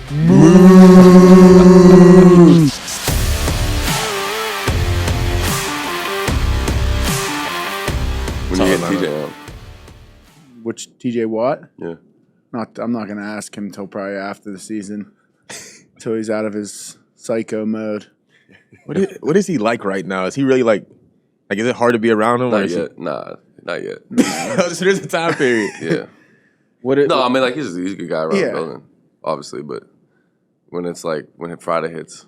When you get TJ on. Which TJ Watt? Yeah. I'm not gonna ask him until probably after the season, until he's out of his psycho mode. What is he like right now? Is he really like is it hard to be around him? Not yet. Nah, not yet. So there's a time period. Yeah. I mean, like he's a good guy around the building, obviously, but when it's like when Friday hits,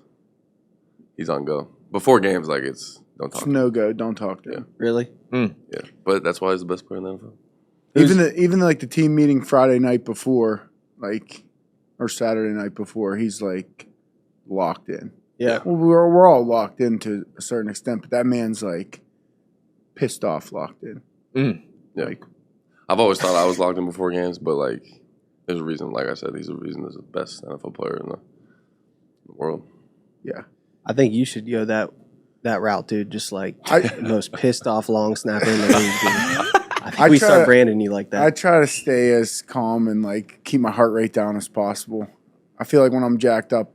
he's on go. Before games, like it's don't talk. It's no go. Don't talk to him. Really? Yeah, but that's why he's the best player in the NFL. Even like the team meeting Friday night before, or Saturday night before, he's like locked in. Yeah. Well, we're all locked in to a certain extent, but that man's like pissed off locked in. Yeah. Like, I've always thought I was locked in before games, but like there's a reason. Like I said, he's the the best NFL player in the world. yeah. I think you should go that route, dude. Just like the most pissed off long snapper in the league, dude. I think we start branding you like that. I try to stay as calm and like keep my heart rate down as possible. I feel like when I'm jacked up,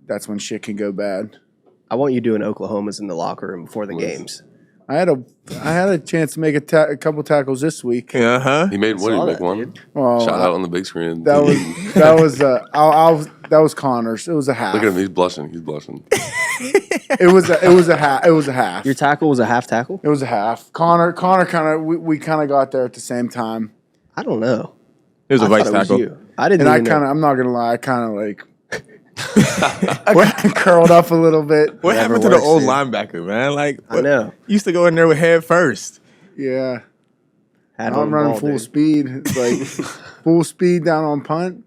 that's when shit can go bad. I want you doing Oklahomas in the locker room before the games. I had a chance to make a couple tackles this week. He made one. He make one. Well, Shout out on the big screen. That was Connor's. It was a half. Look at him. He's blushing. He's blushing. It was a half. Your tackle was a half tackle? It was a half. Connor kind of we kind of got there at the same time. I don't know. It was a vice tackle. I didn't. And I'm not gonna lie. I kind of like curled up a little bit. What happened to the old linebacker, man? Like I know. Used to go in there with head first. Yeah. I'm running full speed. It's like full speed down on punt.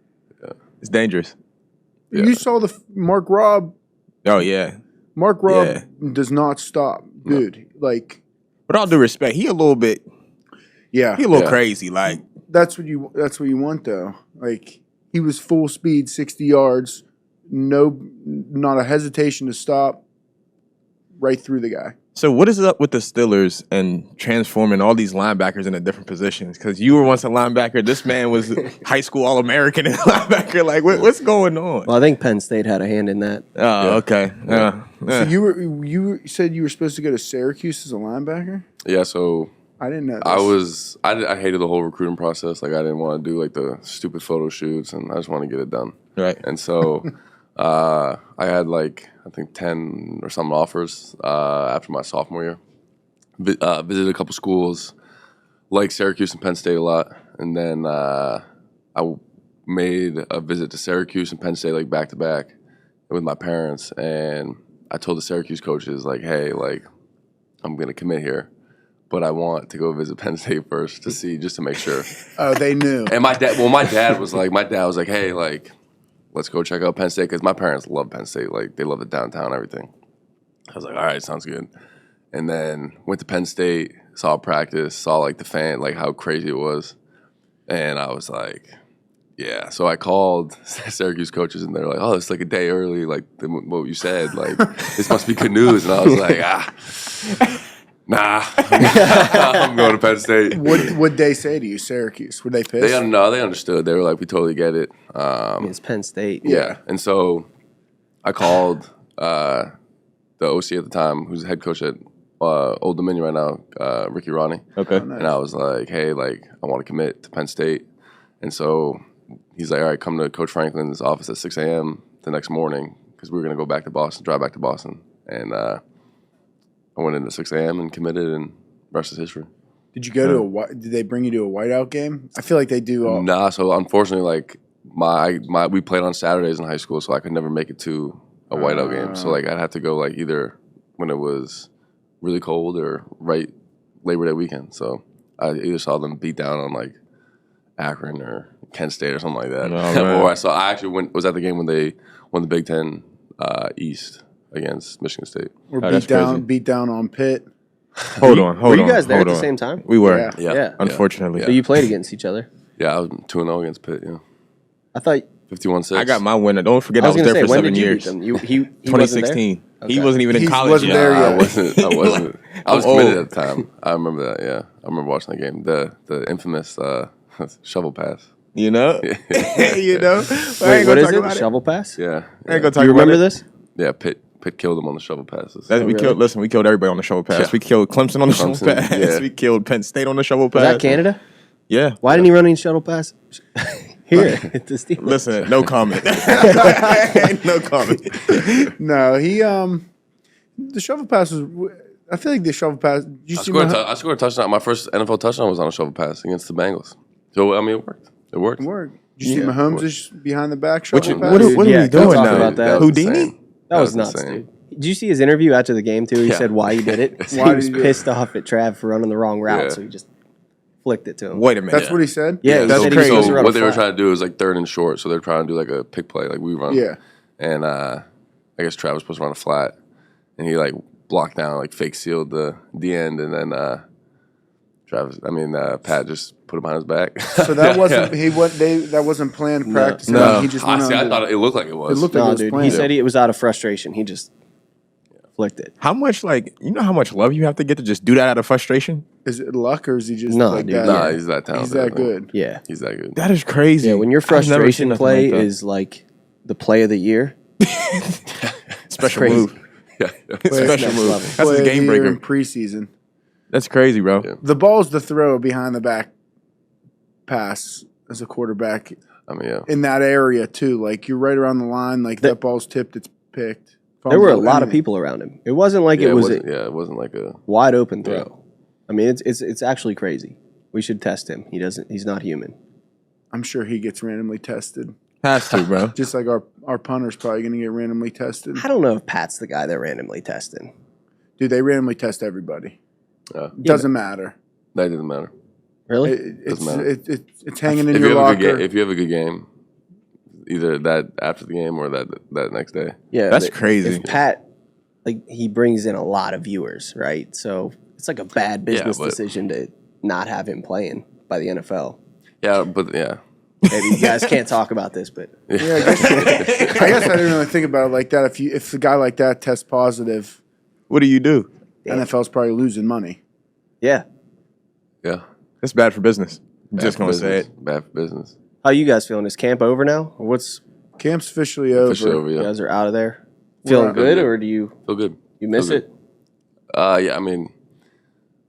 It's dangerous. Yeah. You saw the Mark Robb. Oh yeah. Mark Robb does not stop, dude. No. Like, with all due respect, he a little crazy. Like that's what you want though. Like he was full speed, 60 yards, not a hesitation to stop, right through the guy. So what is up with the Steelers and transforming all these linebackers into different positions? Because you were once a linebacker. This man was high school All-American and linebacker. Like, what's going on? Well, I think Penn State had a hand in that. Oh, okay. So you said you were supposed to go to Syracuse as a linebacker? Yeah, so I didn't know this. I hated the whole recruiting process. Like, I didn't want to do, like, the stupid photo shoots, and I just wanted to get it done. Right. And so I had, like, I think 10 or something offers after my sophomore year. Visited a couple schools, like Syracuse and Penn State a lot. And then I made a visit to Syracuse and Penn State, like, back-to-back with my parents. And I told the Syracuse coaches, like, hey, like, I'm going to commit here. But I want to go visit Penn State first just to make sure. Oh, they knew. And my dad was like, hey, like, let's go check out Penn State, because my parents love Penn State. Like, they love the downtown, everything. I was like, all right, sounds good. And then went to Penn State, saw practice, saw, like, the fan, like, how crazy it was. And I was like, yeah. So I called Syracuse coaches, and they're like, oh, it's like a day early, like what you said. Like, this must be good news. And I was like, nah, I'm going to Penn State. What'd they say to you, Syracuse? Were they pissed? They understood. They were like, we totally get it. It's Penn State. Yeah. And so I called the OC at the time, who's the head coach at Old Dominion right now, Ricky Ronnie. Okay. Oh, nice. And I was like, hey, like, I want to commit to Penn State. And so he's like, all right, come to Coach Franklin's office at 6 a.m. the next morning, because we were going to go back to Boston, drive back to Boston. And I went in at 6 a.m. and committed, and rest is history. Did you go to did they bring you to a whiteout game? I feel like they do all. Nah, so unfortunately, like, we played on Saturdays in high school, so I could never make it to a whiteout game. So, like, I'd have to go, like, either when it was really cold or right Labor Day weekend. So I either saw them beat down on, like, Akron or Kent State or something like that. Oh, or I actually was at the game when they won the Big Ten East against Michigan State. Or crazy. beat down on Pitt. Hold on. Were you guys there at the same time? We were. Yeah. Unfortunately. So you played against each other? Yeah, I was 2-0 against Pitt, yeah. I thought 51-6. I got my winner. Don't forget I was there for 7 years. When did you beat them? He 2016. Okay. He wasn't even in college wasn't yet. there yet. I wasn't. I was committed at the time. I remember that, yeah. I remember watching that game. The infamous shovel pass. You know? You know? But I Wait, ain't what gonna is talk it? about Shovel pass? Yeah, I ain't gonna Do talk you about remember it. this? yeah. Pitt killed him on the shovel passes. We really? killed. Listen, we killed everybody on the shovel pass. Yeah. We killed Clemson on the shovel Clemson, pass. yeah. We killed Penn State on the shovel pass. Was that Canada? Yeah. Why didn't he run any shuttle pass? Here at the Steelers. Listen, no comment. No comment. No, he the shovel pass was. I feel like the shovel pass. Did you I see scored a touchdown. My first NFL touchdown was on a shovel pass against the Bengals. So I mean, it worked. It worked. Work. Did you see Yeah, Mahomes' behind the back What, shovel you, pass? what, Dude, what are yeah, we don't doing talk now? about that. was Houdini? insane. That was nuts, insane. dude. Did you see his interview after the game too? He Yeah. said why he did it. Why He was did he do it? pissed off at Trav for running the wrong route, Yeah. so he just flicked it to him. Wait a minute. That's what he said. Yeah, he That's said he was crazy. supposed to So run what a they were flat. trying to do is like 3rd and short. So they're trying to do like a pick play, like we run. Yeah. And I guess Travis was supposed to run a flat, and he like blocked down, like fake sealed the end, and then Pat just put him on his back. So that wasn't that wasn't planned practice. No. He just went Honestly, I on. thought it looked like it was. It looked like No, it was dude. planned. He said it was out of frustration. He just flicked it. How much, you know how much love you have to get to just do that out of frustration? Is it luck or is he just No, like dude. that? Nah, he's that talented. He's that I think. good. Yeah. He's that good. That is crazy. Yeah, when your I've never seen frustration nothing play like that. is like the play of the year. special crazy. move. Yeah. Special next move. level. That's Play his of the game year breaker. in preseason. That's crazy, bro. Yeah. The ball's the throw behind the back pass as a quarterback I mean, yeah. in that area too. Like you're right around the line. Like that ball's tipped, it's picked. There were a Fumble, lot of anything. people around him. It wasn't like Yeah, it was it wasn't like a. wide open throw. Yeah. I mean, it's actually crazy. We should test him. He's not human. I'm sure he gets randomly tested. Has to, bro. Just like our punter's probably going to get randomly tested. I don't know if Pat's the guy that randomly tested. Dude, they randomly test everybody. Yeah, Doesn't matter. that doesn't matter. Really? It's Doesn't matter. it's hanging in If your you have a locker. good game, if you have a good game, either that after the game or that next day. Yeah. That's but crazy. If Pat, he brings in a lot of viewers, right? So it's like a bad business but- decision to not have him playing by the NFL. Yeah, but yeah. Maybe you guys can't talk about this, but Yeah, I guess I didn't really think about it like that. If a guy like that tests positive, What do you do? NFL's probably losing money. yeah. Yeah. That's bad for business. I'm Bad just for going to say business. it. Bad for business. How you guys feeling? Is camp over now? Or what's Camp's officially over. Officially over, you yeah. guys are out of there? Feeling out. good, Feel good. or do you Feel good. miss Feel it? Yeah, I mean,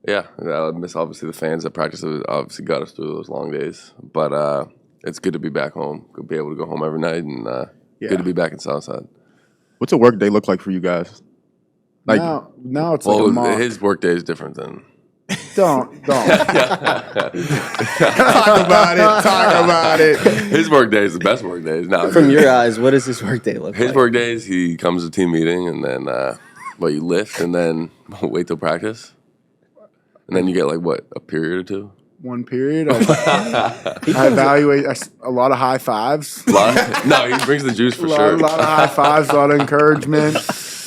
yeah, I miss obviously the fans that practice. Obviously got us through those long days, but it's good to be back home. Good to be able to go home every night, and Yeah. good to be back in Southside. What's a work day look like for you guys? Like, Now it's like a Well, mock. his work day is different than. Don't. talk about it. Talk about it. His work day is the best work days. Now, From your eyes, what does this workday look his like? work days, he comes to team meeting, and then you lift, and then wait till practice, and then you get like what, a period or two. One period. I evaluate a lot of high fives. No, he brings the juice for sure. A lot of high fives, a lot of encouragement.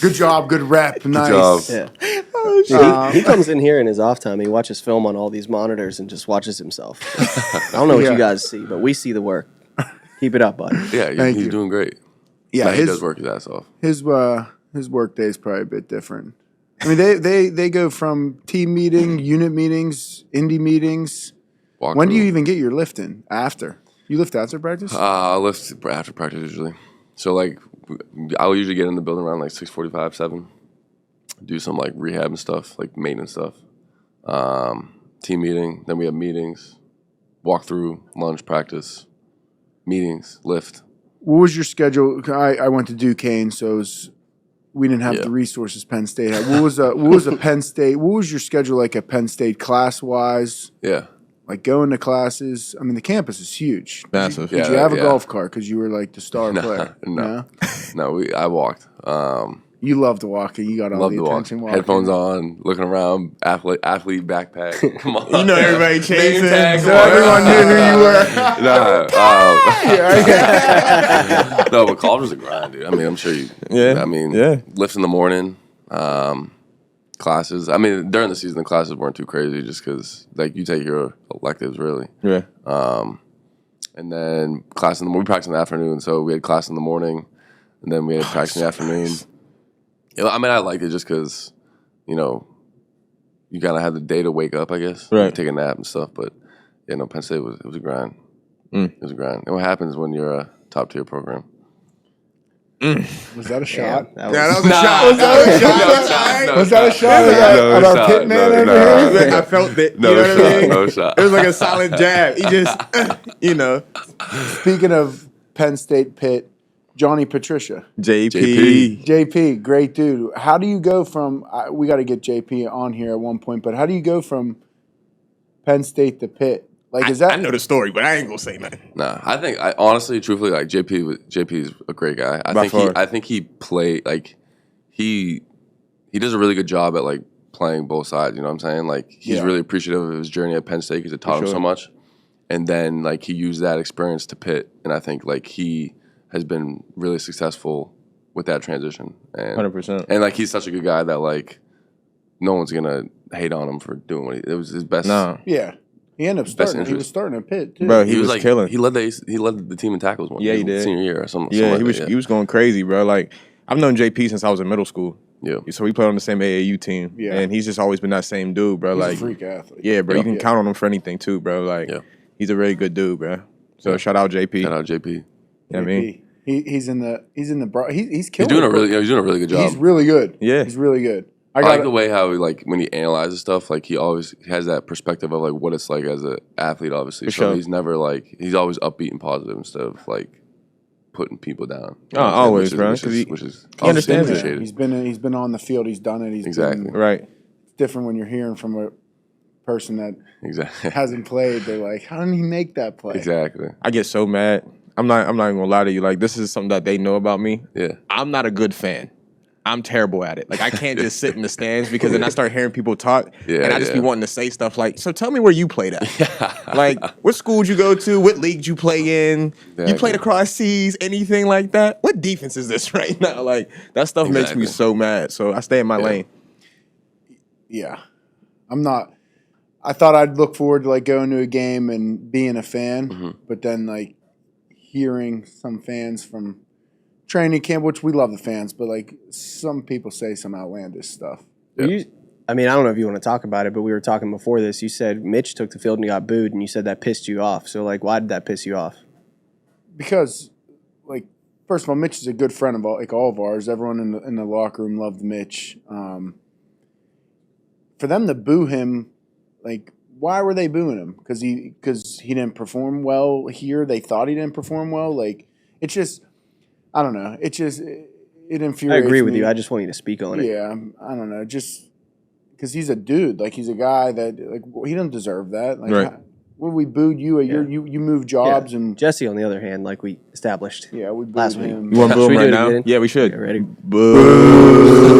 Good job, good rep, nice. job. Yeah. Dude, he comes in here in his off time. He watches film on all these monitors and just watches himself. I don't know what Yeah. you guys see, but we see the work. Keep it up, buddy. Yeah, Thank he's you. doing great. Yeah, No, he his does work his ass off. his work day is probably a bit different. I mean, they go from team meeting, unit meetings, indie meetings. Walk When do you through. even get your lifting? After you lift after practice? I lift after practice usually. So like, I'll usually get in the building around like 6:45, 7. Do some like rehab and stuff, like maintenance stuff. Team meeting. Then we have meetings, walk through, lunch, practice, meetings, lift. What was your schedule? I went to Duquesne, so we didn't have Yeah. the resources Penn State had. What was a Penn State? What was your schedule like at Penn State class wise? Yeah. Like going to classes. I mean, the campus is huge. Massive. Did Yeah, you have a yeah. golf cart because you were like the star player? No. No, I walked. You loved walking. You got all Love the to walk. attention walking. Headphones on, looking around, athlete backpack. Come on. You know everybody Name chasing. tag, So come on. everyone knew who you were. No, but college was a grind, dude. I mean, I'm sure you. Yeah, I mean, yeah. lifts in the morning, classes. I mean, during the season, the classes weren't too crazy, just because like you take your electives really, Yeah. and then class in the we practice in the afternoon. So we had class in the morning, and then we had practice in the afternoon. nice. You know, I mean, I liked it just because, you know, you gotta have the day to wake up, I guess. Right. Take a nap and stuff, but yeah, no, Penn State was a grind. It was a grind. And what happens when you're a top tier program? Was that a shot? Yeah, Yeah, that was a shot. Was that a shot at our pit man over here? I felt it. No You know what I mean? No shot. It was like a solid jab. He just, you know. Speaking of Penn State Pitt, Johnny Patricia. JP. JP, great dude. How do you go from, we got to get JP on here at one point, but how do you go from Penn State to Pitt? Like, is that? I know the story, but I ain't gonna say nothing. Nah, I think honestly, truthfully, like JP is a great guy. I think he played like he does a really good job at like playing both sides. You know what I'm saying? Like he's really appreciative of his journey at Penn State because it taught him so much. And then like he used that experience to Pitt, and I think like he has been really successful with that transition. And 100%. And like he's such a good guy that like no one's gonna hate on him for doing what it was his best. No. Yeah. He ended up starting. He was starting at Pitt too. Bro, he was like killing. He led the team in tackles one. Yeah, he did. Senior year or something. Yeah, something he was going crazy, bro. Like I've known JP since I was in middle school. Yeah. So we played on the same AAU team. Yeah. And he's just always been that same dude, bro. He's like a freak athlete. Yeah, bro. You can count on him for anything too, bro. Like he's a really good dude, bro. So shout out JP. Shout out JP. You know what I mean? He's in the he's killing. He's doing a really good job. He's really good. Yeah. He's really good. I like the way how he, like when he analyzes stuff, like he always has that perspective of like what it's like as an athlete, obviously. For so sure. he's never like he's always upbeat and positive instead of like putting people down. Oh, always, bro. Which is he understands it. appreciated. He's been on the field. He's done it. He's Exactly. been, Right. It's different when you're hearing from a person that Exactly. hasn't played. They're like, how did he make that play? Exactly. I get so mad. I'm not even gonna lie to you. Like this is something that they know about me. Yeah. I'm not a good fan. I'm terrible at it. Like I can't just sit in the stands because then I start hearing people talk and I just be wanting to say stuff like, so tell me where you played at. Like what school did you go to? What league did you play in? You played across seas, anything like that? What defense is this right now? Like that stuff makes me so mad. So I stay in my lane. Yeah. I'm not. I thought I'd look forward to like going to a game and being a fan, but then like hearing some fans from training camp, which we love the fans, but like some people say some outlandish stuff. I mean, I don't know if you want to talk about it, but we were talking before this. You said Mitch took the field and he got booed, and you said that pissed you off. So, like, why did that piss you off? Because, like, first of all, Mitch is a good friend of all of ours. Everyone in the locker room loved Mitch. For them to boo him, like, why were they booing him? Because he didn't perform well here. They thought he didn't perform well. Like, it's just, I don't know. It infuriates me. I agree with you. I just want you to speak on it. Yeah, I don't know. Just because he's a dude, like he's a guy that like he doesn't deserve that. Like, Right. When we booed you, you moved jobs and Jesse, on the other hand, like we established. we booed last week. him. You want to boo Should him we right do it now? again? Yeah, we should. Yeah, ready?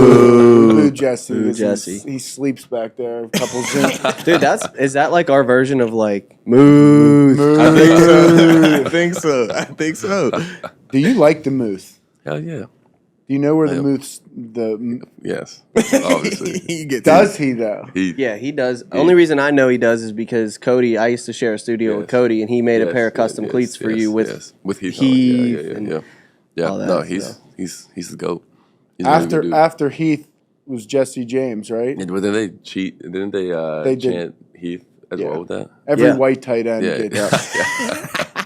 Boo Jesse. Boo This Jesse. he sleeps back there. A couple Zoom. Dude, is that like our version of like Moose? I think so. Do you like the Muth? Hell yeah. Do you know where the Yep. Muth's Yes. Obviously. He gets does he though? Yeah, he does. Only reason I know he does is because Cody. I used to share a studio with Cody, and he made a pair of custom cleats for you with Heath. Heath Yeah. and Yeah. all that No, stuff. he's the GOAT. He's a really good dude. After Heath was Jesse James, right? Yeah, but then they cheat. Didn't they, They did. chant Heath as well with that? Every Yeah. white tight end Yeah. gets.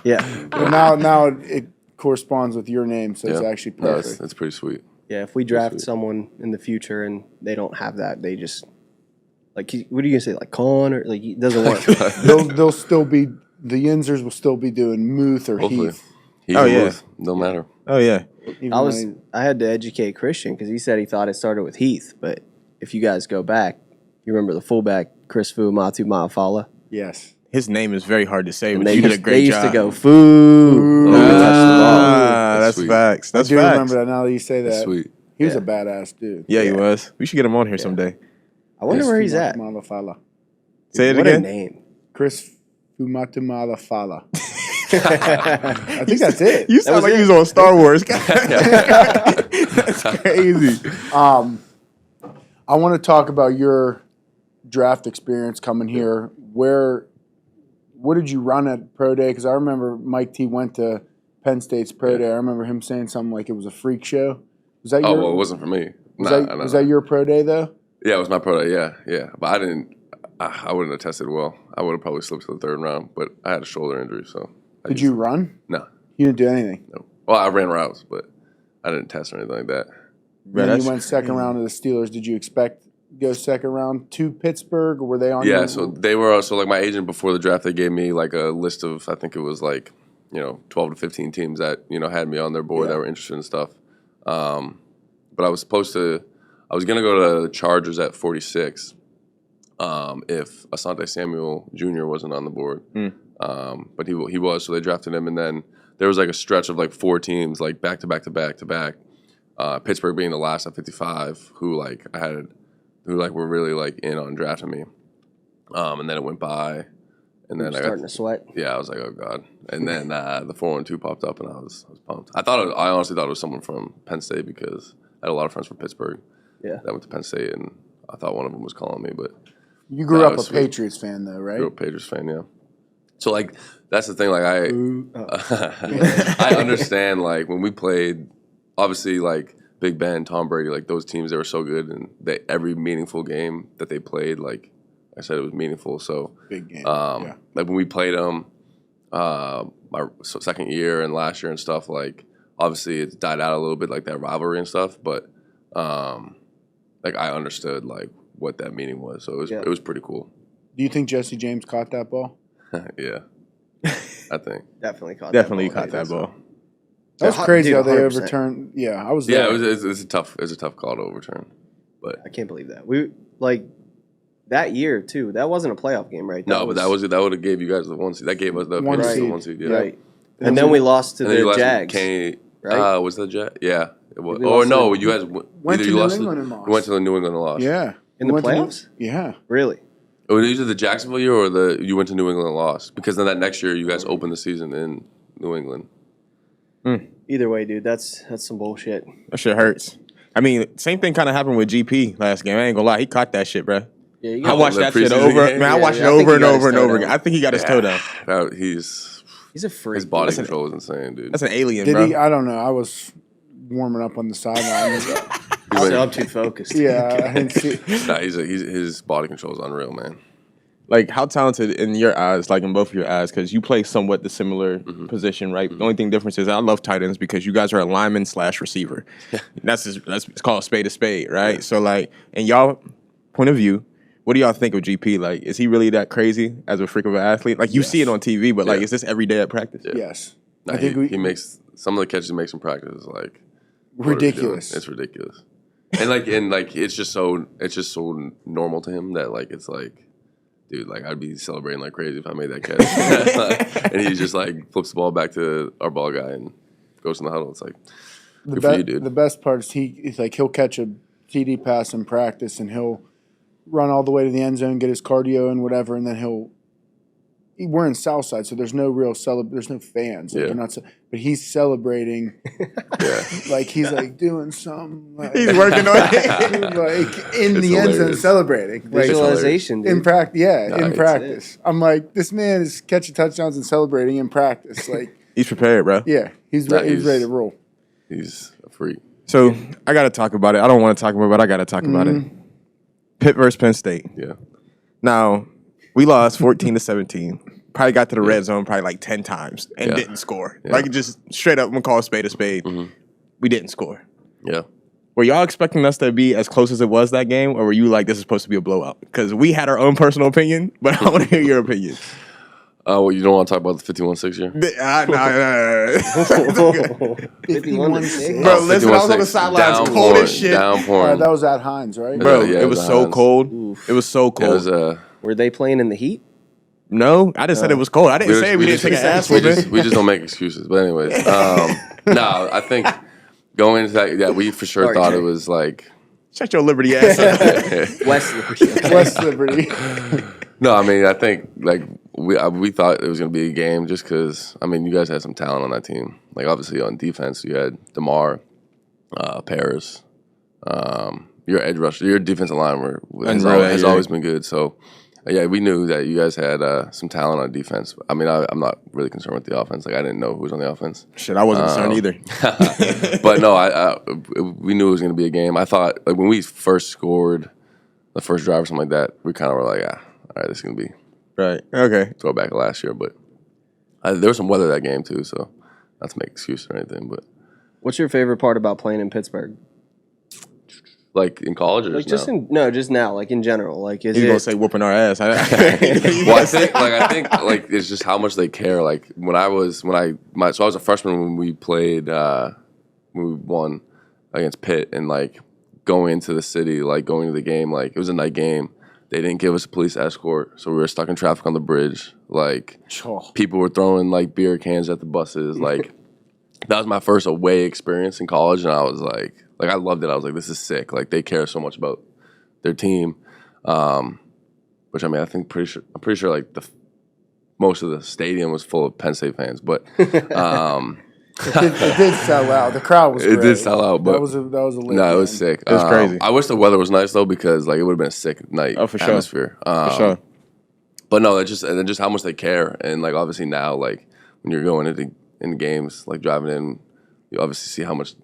yeah, But now it corresponds with your name, so it's actually No, perfect. that's pretty sweet. yeah. If we draft someone in the future and they don't have that, they just like what are you gonna say? Like Con or like it doesn't work. They'll still be the Yinzers will still be doing Muth or Hopefully. Heath. Heath Oh, or yeah. Muth, no matter. Oh yeah. even I when had to educate Christian because he said he thought it started with Heath, but if you guys go back, you remember the fullback Chris Fu Matu Maafala. yes. His name is very hard to say, but They you did a used, great they used job. to go Foo. When we touched the ball. Ah, that's Sweet. facts. That's I do facts. remember that now that you say that. That's sweet. He was Yeah. a badass dude. Yeah, he was. We should get him on here someday. I wonder where he's at. Malafala. Say it What a again. name. Chris Fumatumala. I think that's it. You sound was like it. you was on Star Wars. That's crazy. I want to talk about your draft experience coming here. What did you run at Pro Day? Because I remember Mike T went to Penn State's Pro Day. I remember him saying something like it was a freak show. Was that Oh, your? well, it wasn't for me. Was that your Pro Day though? Yeah, it was my pro day. Yeah. But I wouldn't have tested well. I would have probably slipped to the third round, but I had a shoulder injury, so Did you run? No. You didn't do anything? No. Well, I ran routes, but I didn't test or anything like that. Then you went second round to the Steelers. Did you expect to go second round to Pittsburgh, or were they on? Yeah, so they were. So like my agent before the draft, they gave me like a list of, I think it was like 12 to 15 teams that had me on their board that were interested in stuff. But I was gonna go to the Chargers at 46 if Asante Samuel Jr. wasn't on the board. But he was, so they drafted him, and then there was like a stretch of like 4 teams like back to back to back to back. Pittsburgh being the last at 55, who were really like in on drafting me. And then it went by, and then starting to sweat. Yeah, I was like, oh god. And then the 412 popped up, and I was pumped. I honestly thought it was someone from Penn State because I had a lot of friends from Pittsburgh. Yeah, that went to Penn State, and I thought one of them was calling me. But you grew up a Patriots fan, though, right? Grew up a Patriots fan, yeah. So like that's the thing. Like I understand like when we played, obviously like Big Ben, Tom Brady, like those teams, they were so good, and every meaningful game that they played, like I said, it was meaningful. So big game. Like when we played them, my second year and last year and stuff, like obviously it's died out a little bit, like that rivalry and stuff. But like I understood like what that meaning was, so it was pretty cool. Do you think Jesse James caught that ball? Yeah, I think definitely caught that ball. That was crazy how they overturned. Yeah, I was there. Yeah, it's a tough call to overturn, but I can't believe that we like that year too. That wasn't a playoff game, right? That would have gave you guys the 1 seed. That gave us the one seed. Yeah. Right. And then we lost to the Jags. Right? Was the Jags? Yeah. It was. Or no, you guys went to New England and lost. We went to the New England and lost. Yeah. In the playoffs? Yeah. Really? Was it either the Jacksonville year or you went to New England and lost? Because then that next year you guys opened the season in New England. Either way, dude, that's some bullshit. That shit hurts. I mean, same thing kind of happened with GP last game. I ain't gonna lie, he caught that shit, bro. Yeah, I watched that shit over. Man, I watched it over and over and over again. I think he got his toe down. He's a freak. His body control is insane, dude. That's an alien, bro. I don't know. I was warming up on the sideline. I'm too focused. Yeah, I didn't see. Nah, his body control is unreal, man. Like, how talented in your eyes, like in both of your eyes, because you play somewhat the similar position, right? The only thing difference is I love tight ends because you guys are a lineman / receiver. That's it's called a spade, right? Yeah. So, like, in y'all point of view, what do y'all think of GP? Like, is he really that crazy as a freak of an athlete? Like, you see it on TV, but, like, is this every day at practice? Yeah. Yes. Nah, he makes some of the catches he makes in practice is, like, ridiculous. It's ridiculous. And it's just so normal to him that, like, it's like, dude, like, I'd be celebrating like crazy if I made that catch. And he just, like, flips the ball back to our ball guy and goes in the huddle. It's like, good for you, dude. The best part is he'll catch a TD pass in practice and he'll run all the way to the end zone, get his cardio and whatever, and then we're in Southside, so there's no real there's no fans. Like, they're not, but he's celebrating. Like he's like doing something. Like, he's working on it. Like in the end zone celebrating. Visualization, dude. In practice. Yeah, in practice. I'm like, this man is catching touchdowns and celebrating in practice. Like he's prepared, bro. Yeah, he's ready to roll. He's a freak. So I got to talk about it. I don't want to talk about it, but I got to talk about it. Pitt versus Penn State. Yeah. Now, we lost 14-17. Probably got to the red zone probably like 10 times and didn't score. Yeah. Like, just straight up, I'm going to call a spade a spade. We didn't score. Yeah. Were y'all expecting us to be as close as it was that game, or were you like, this is supposed to be a blowout? Because we had our own personal opinion, but I want to hear your opinion. Well, you don't want to talk about the 51-6 year? No. 51-6? Bro, listen, I was on the sidelines cold as shit. Downpouring. That was at Hines, right? Bro, it was so cold. Oof. It was so cold. Were they playing in the heat? No, I just said it was cold. I didn't say we didn't take an ass whipping. We just don't make excuses. But anyways, no, I think going into that, we for sure thought it was like... Shut your Liberty ass up. West Liberty. No, I mean, I think like we thought it was going to be a game just because, I mean, you guys had some talent on that team. Like, obviously on defense, you had DeMar, Paris, your edge rusher, your defensive line has always been good. So, yeah, we knew that you guys had some talent on defense. I mean, I'm not really concerned with the offense. Like, I didn't know who was on the offense. Shit, I wasn't concerned either. But no, we knew it was going to be a game. I thought, like, when we first scored the first drive or something like that, we kind of were like, all right, this is going to be right. Okay. throwback last year. But There was some weather that game too, so not to make excuse or anything, but. What's your favorite part about playing in Pittsburgh? Like in college or Like just just now, like in general. Like is He's it gonna say whooping our ass. Well, I think it's just how much they care. Like I was a freshman when we played when we won against Pitt, and like going into the city, like going to the game, like it was a night game. They didn't give us a police escort, so we were stuck in traffic on the bridge. Like people were throwing like beer cans at the buses. Like that was my first away experience in college, and I was like I loved it. I was like, this is sick. Like they care so much about their team, which I mean, I'm pretty sure like most of the stadium was full of Penn State fans, but it did sell out. The crowd was great. It did sell out, but that was a lit no, game. it was sick. It was crazy. I wish the weather was nice though, because like it would have been a sick night. Oh, for sure. Atmosphere. For sure. But no, it's just how much they care, and like obviously now, like when you're going into games, like driving in, you obviously see how much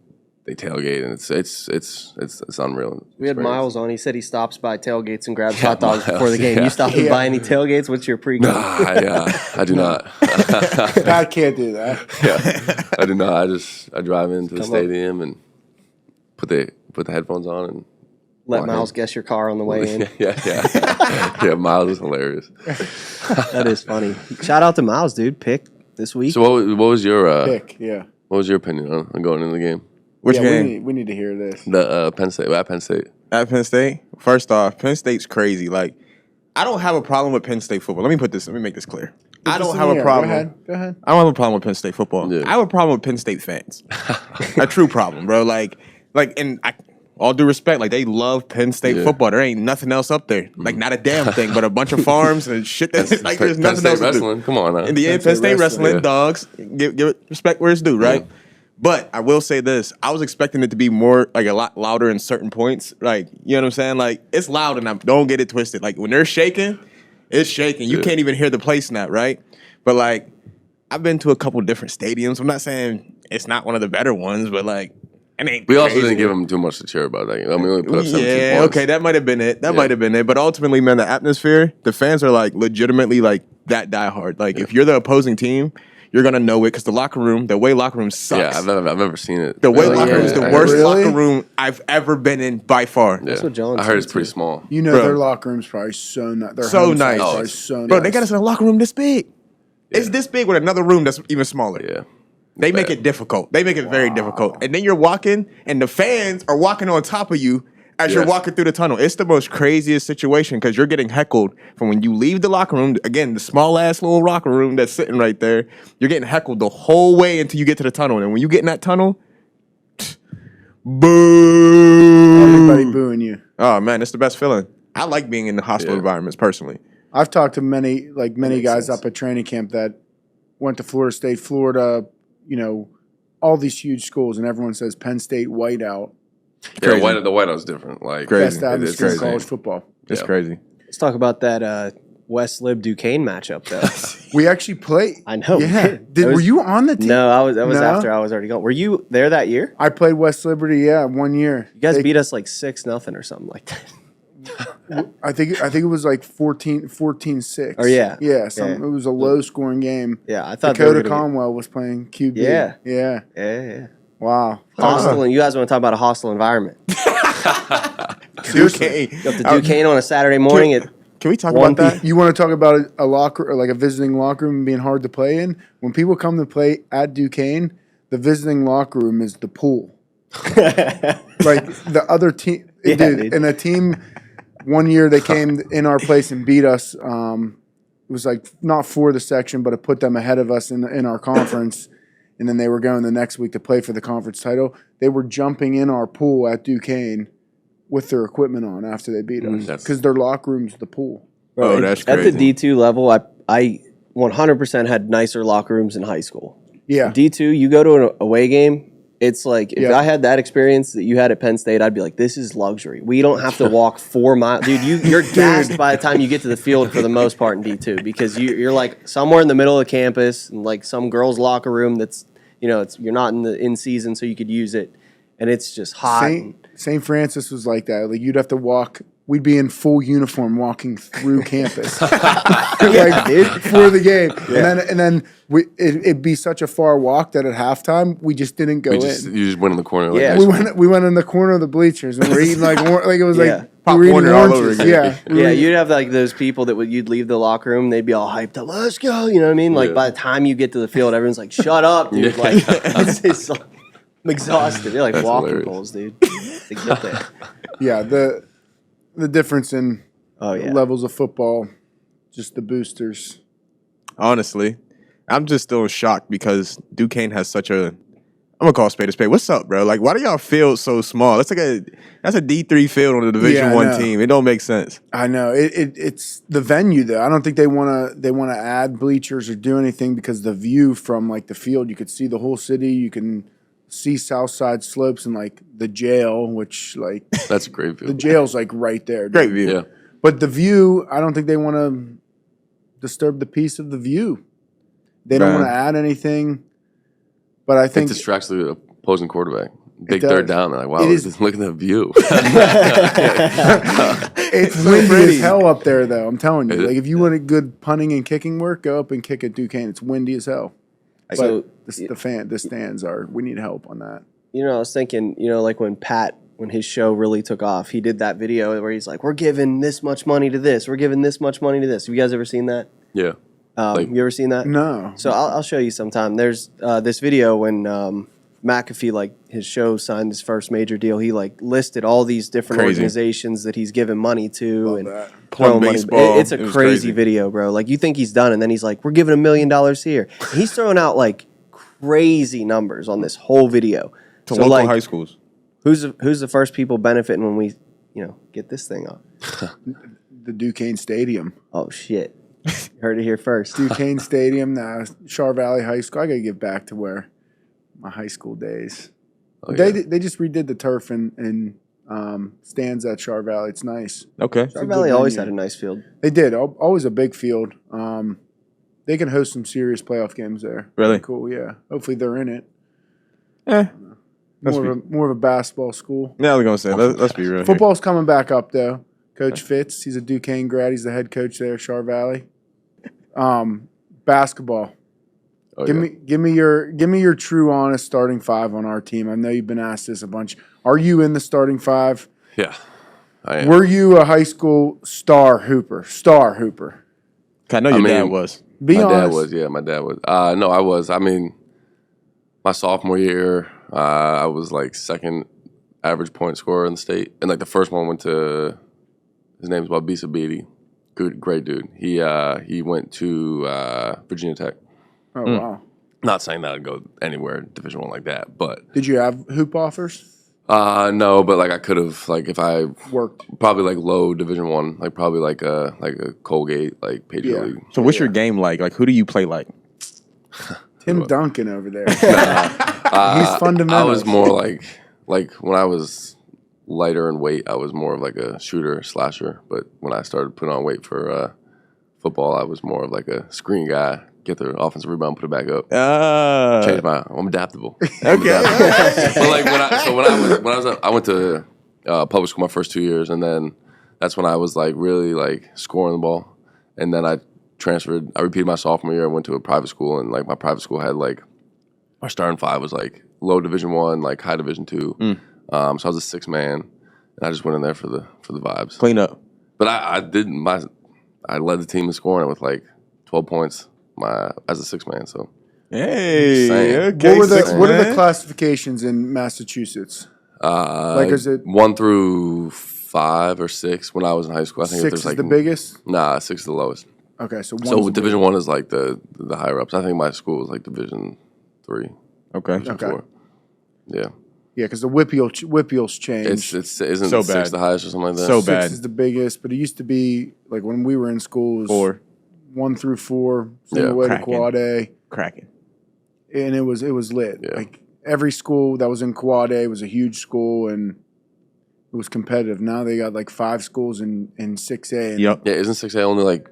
they tailgate, and it's unreal. We had experience. Miles on. He said he stops by tailgates and grabs hot dogs before the game. You stopping by any tailgates? What's your pregame? I do not. Pat can't do that. Yeah, I do not. I drive into the stadium and put the headphones on and let Miles guess your car on the way in. Yeah. Miles is hilarious. That is funny. Shout out to Miles, dude. Pick this week. So what was your Pick, yeah. What was your opinion on going into the game? Which yeah, game? We need to hear this. The Penn State. At Penn State. At Penn State? First off, Penn State's crazy. Like, I don't have a problem with Penn State football. Let me make this clear. I don't have a problem. Go ahead. I don't have a problem with Penn State football. Yeah. I have a problem with Penn State fans. A true problem, bro. All due respect, like they love Penn State football. There ain't nothing else up there. Like not a damn thing, but a bunch of farms and shit. That's like there's nothing else. Wrestling. Come on, in the end, Penn State wrestling, dogs. Give it respect where it's due, right? Yeah. But I will say this: I was expecting it to be more like a lot louder in certain points. Like you know what I'm saying? Like it's loud, and don't get it twisted. Like when they're shaking, it's shaking. You can't even hear the play snap, right? But like I've been to a couple different stadiums. I'm not saying it's not one of the better ones, but like. We also didn't give them too much to cheer about that game. I mean, we only put up 17 points. Okay, that might have been it. Might have been it. But ultimately, man, the atmosphere, the fans are like legitimately like that diehard. Like if you're the opposing team, you're gonna know it because the way locker room sucks. Yeah, I've never seen it. The way locker room is the worst locker room I've ever been in by far. Yeah. That's what John. I heard it's pretty small. You know, their locker room's probably so nice. So nice. Bro, they got us in a locker room this big. Yeah. It's this big with another room that's even smaller. Yeah. They make it difficult. They make it very difficult. And then you're walking, and the fans are walking on top of you as you're walking through the tunnel. It's the most craziest situation because you're getting heckled from when you leave the locker room. Again, the small-ass little locker room that's sitting right there. You're getting heckled the whole way until you get to the tunnel. And when you get in that tunnel, boo! Everybody booing you. Oh, man, it's the best feeling. I like being in the hostile environments, personally. I've talked to many guys up at training camp that went to Florida State, Florida, you know, all these huge schools, and everyone says Penn State whiteout. Yeah, the whiteout's different. Like best atmosphere in college football. It's crazy. Let's talk about that West Lib Duquesne matchup, though. We actually played. I know. Yeah. Were you on the team? No, that was after I was already gone. Were you there that year? I played West Liberty. Yeah, 1 year. You guys beat us like 6-0 or something like that. I think it was like 14-6. Or yeah. It was a low scoring game. Yeah, I thought Dakota Conwell was playing QB. Yeah. Wow. Hostile, and you guys want to talk about a hostile environment? Seriously. You up to Duquesne on a Saturday morning at Can we talk about that? You want to talk about a locker, like a visiting locker room being hard to play in? When people come to play at Duquesne, the visiting locker room is the pool. Like the other team, and a team. 1 year they came in our place and beat us. It was like not for the section, but it put them ahead of us in our conference. And then they were going the next week to play for the conference title. They were jumping in our pool at Duquesne with their equipment on after they beat us because their locker room's the pool. Oh, that's crazy. At the D2 level, I 100% had nicer locker rooms in high school. Yeah. D2, you go to an away game, it's like if I had that experience that you had at Penn State, I'd be like, this is luxury. We don't have to walk 4 miles. Dude, you're gassed by the time you get to the field for the most part in D2 because you're like somewhere in the middle of the campus and like some girl's locker room that's, you know, you're not in season so you could use it. And it's just hot. St. Francis was like that. Like you'd have to walk we'd be in full uniform walking through campus, like for the game, and then it'd be such a far walk that at halftime we just didn't go in. You just went in the corner. Yeah. We went in the corner of the bleachers and we're eating like it was like Pop we were Warner eating all oranges. over again. Yeah, You'd have like those people that you'd leave the locker room, they'd be all hyped up, let's go, you know what I mean? Like by the time you get to the field, everyone's like, shut up, dude. Yeah. Like, it's like, I'm exhausted. They're like That's walking hilarious. poles, dude. They get there. Yeah, the difference in levels of football, just the boosters. Honestly, I'm just still shocked because Duquesne has such a. I'm gonna call a spade. What's up, bro? Like, why do y'all field so small? That's a D3 field on a Division I team. It don't make sense. I know it's the venue though. I don't think they want to add bleachers or do anything because the view from like the field, you could see the whole city. You can see South Side Slopes and like the jail, which like That's a great view. the jail's like right there. Dude. Great view. Yeah. But the view, I don't think they want to disturb the peace of the view. They don't want to add anything. But I It think distracts the opposing quarterback. Big does. third down. They're like, wow, look at that view. it's windy as hell up there, though. I'm telling you. Is it? Like if you want a good punting and kicking work, go up and kick at Duquesne. It's windy as hell. So, But the stands are. We need help on that. you know, I was thinking, you know, like when his show really took off, he did that video where he's like, we're giving this much money to this. We're giving this much money to this. Have you guys ever seen that? Yeah. You ever seen that? No. So I'll show you sometime. There's this video when McAfee, like his show signed his first major deal. He like listed all these different organizations that he's given money to Love and that. throwing money. Baseball. It's a It was crazy video, bro. Like you think he's done, and then he's like, "We're giving $1 million here." And he's throwing out like crazy numbers on this whole video. To So, local like, high schools. who's the first people benefiting when we, get this thing up? The Duquesne Stadium. Oh shit! Heard it here first. Duquesne Stadium, Char Valley High School. I got to get back to where my high school days. Oh, They just redid the turf and stands at Char Valley. It's nice. Okay. Char a Valley good always venue. had a nice field. They did. Always a big field. They can host some serious playoff games there. Really? Cool, yeah. Hopefully they're in it. Let's More of a basketball school. Yeah, I was gonna say. Let's be real. Here. Football's coming back up though. Coach Fitz, he's a Duquesne grad. He's the head coach there at Char Valley. Basketball. Oh, Give me your true honest starting five on our team. I know you've been asked this a bunch. Are you in the starting five? Yeah. I am. Were you a high school star hooper? I know your dad was. Be my honest. dad was. Yeah, my dad was. No, I was. I mean, my sophomore year, I was like second average point scorer in the state, and like the first one went to his name's Wabisa Beatty. Good, great dude. He went to Virginia Tech. Oh wow. Not saying that I'd go anywhere Division I like that, but Did you have hoop offers? no, but like I could have, like if I Worked. probably like low Division I, like probably like a Colgate, like Patriot Yeah. League. So what's your game like? Like who do you play like? Tim Duncan over there. He's fundamental. I was more like when I was lighter in weight, I was more of like a shooter slasher. But when I started putting on weight for football, I was more of like a screen guy. Get the offensive rebound, put it back up. I'm adaptable. Okay. But like I went to public school my first 2 years, and then that's when I was like really like scoring the ball. And then I transferred. I repeated my sophomore year. I went to a private school, and like my private school had like our starting five was like low Division I, like high Division II. So I was a six man, and I just went in there for the vibes. Clean up. But I led the team in scoring with like 12 points as a six man. So Hey. Same. Okay. What are the classifications in Massachusetts? Like is it 1 through 5 or 6 when I was in high school? I think six there's is like the biggest? Nah, 6 is the lowest. Okay, so So Division I is like the higher ups. I think my school was like Division III. Okay. Okay. 4. Yeah. Yeah, because the Whippeal's changed. It's isn't So 6 bad. the highest or something like that? So 6 bad. is the biggest, but it used to be like when we were in school, it was 4. 1 through 4, single Yeah, way to cracking. quad A, Cracking. and it was lit. Yeah. Like every school that was in quad A was a huge school, and it was competitive. Now they got like 5 schools in 6A. And Yep. Yeah, isn't 6A only like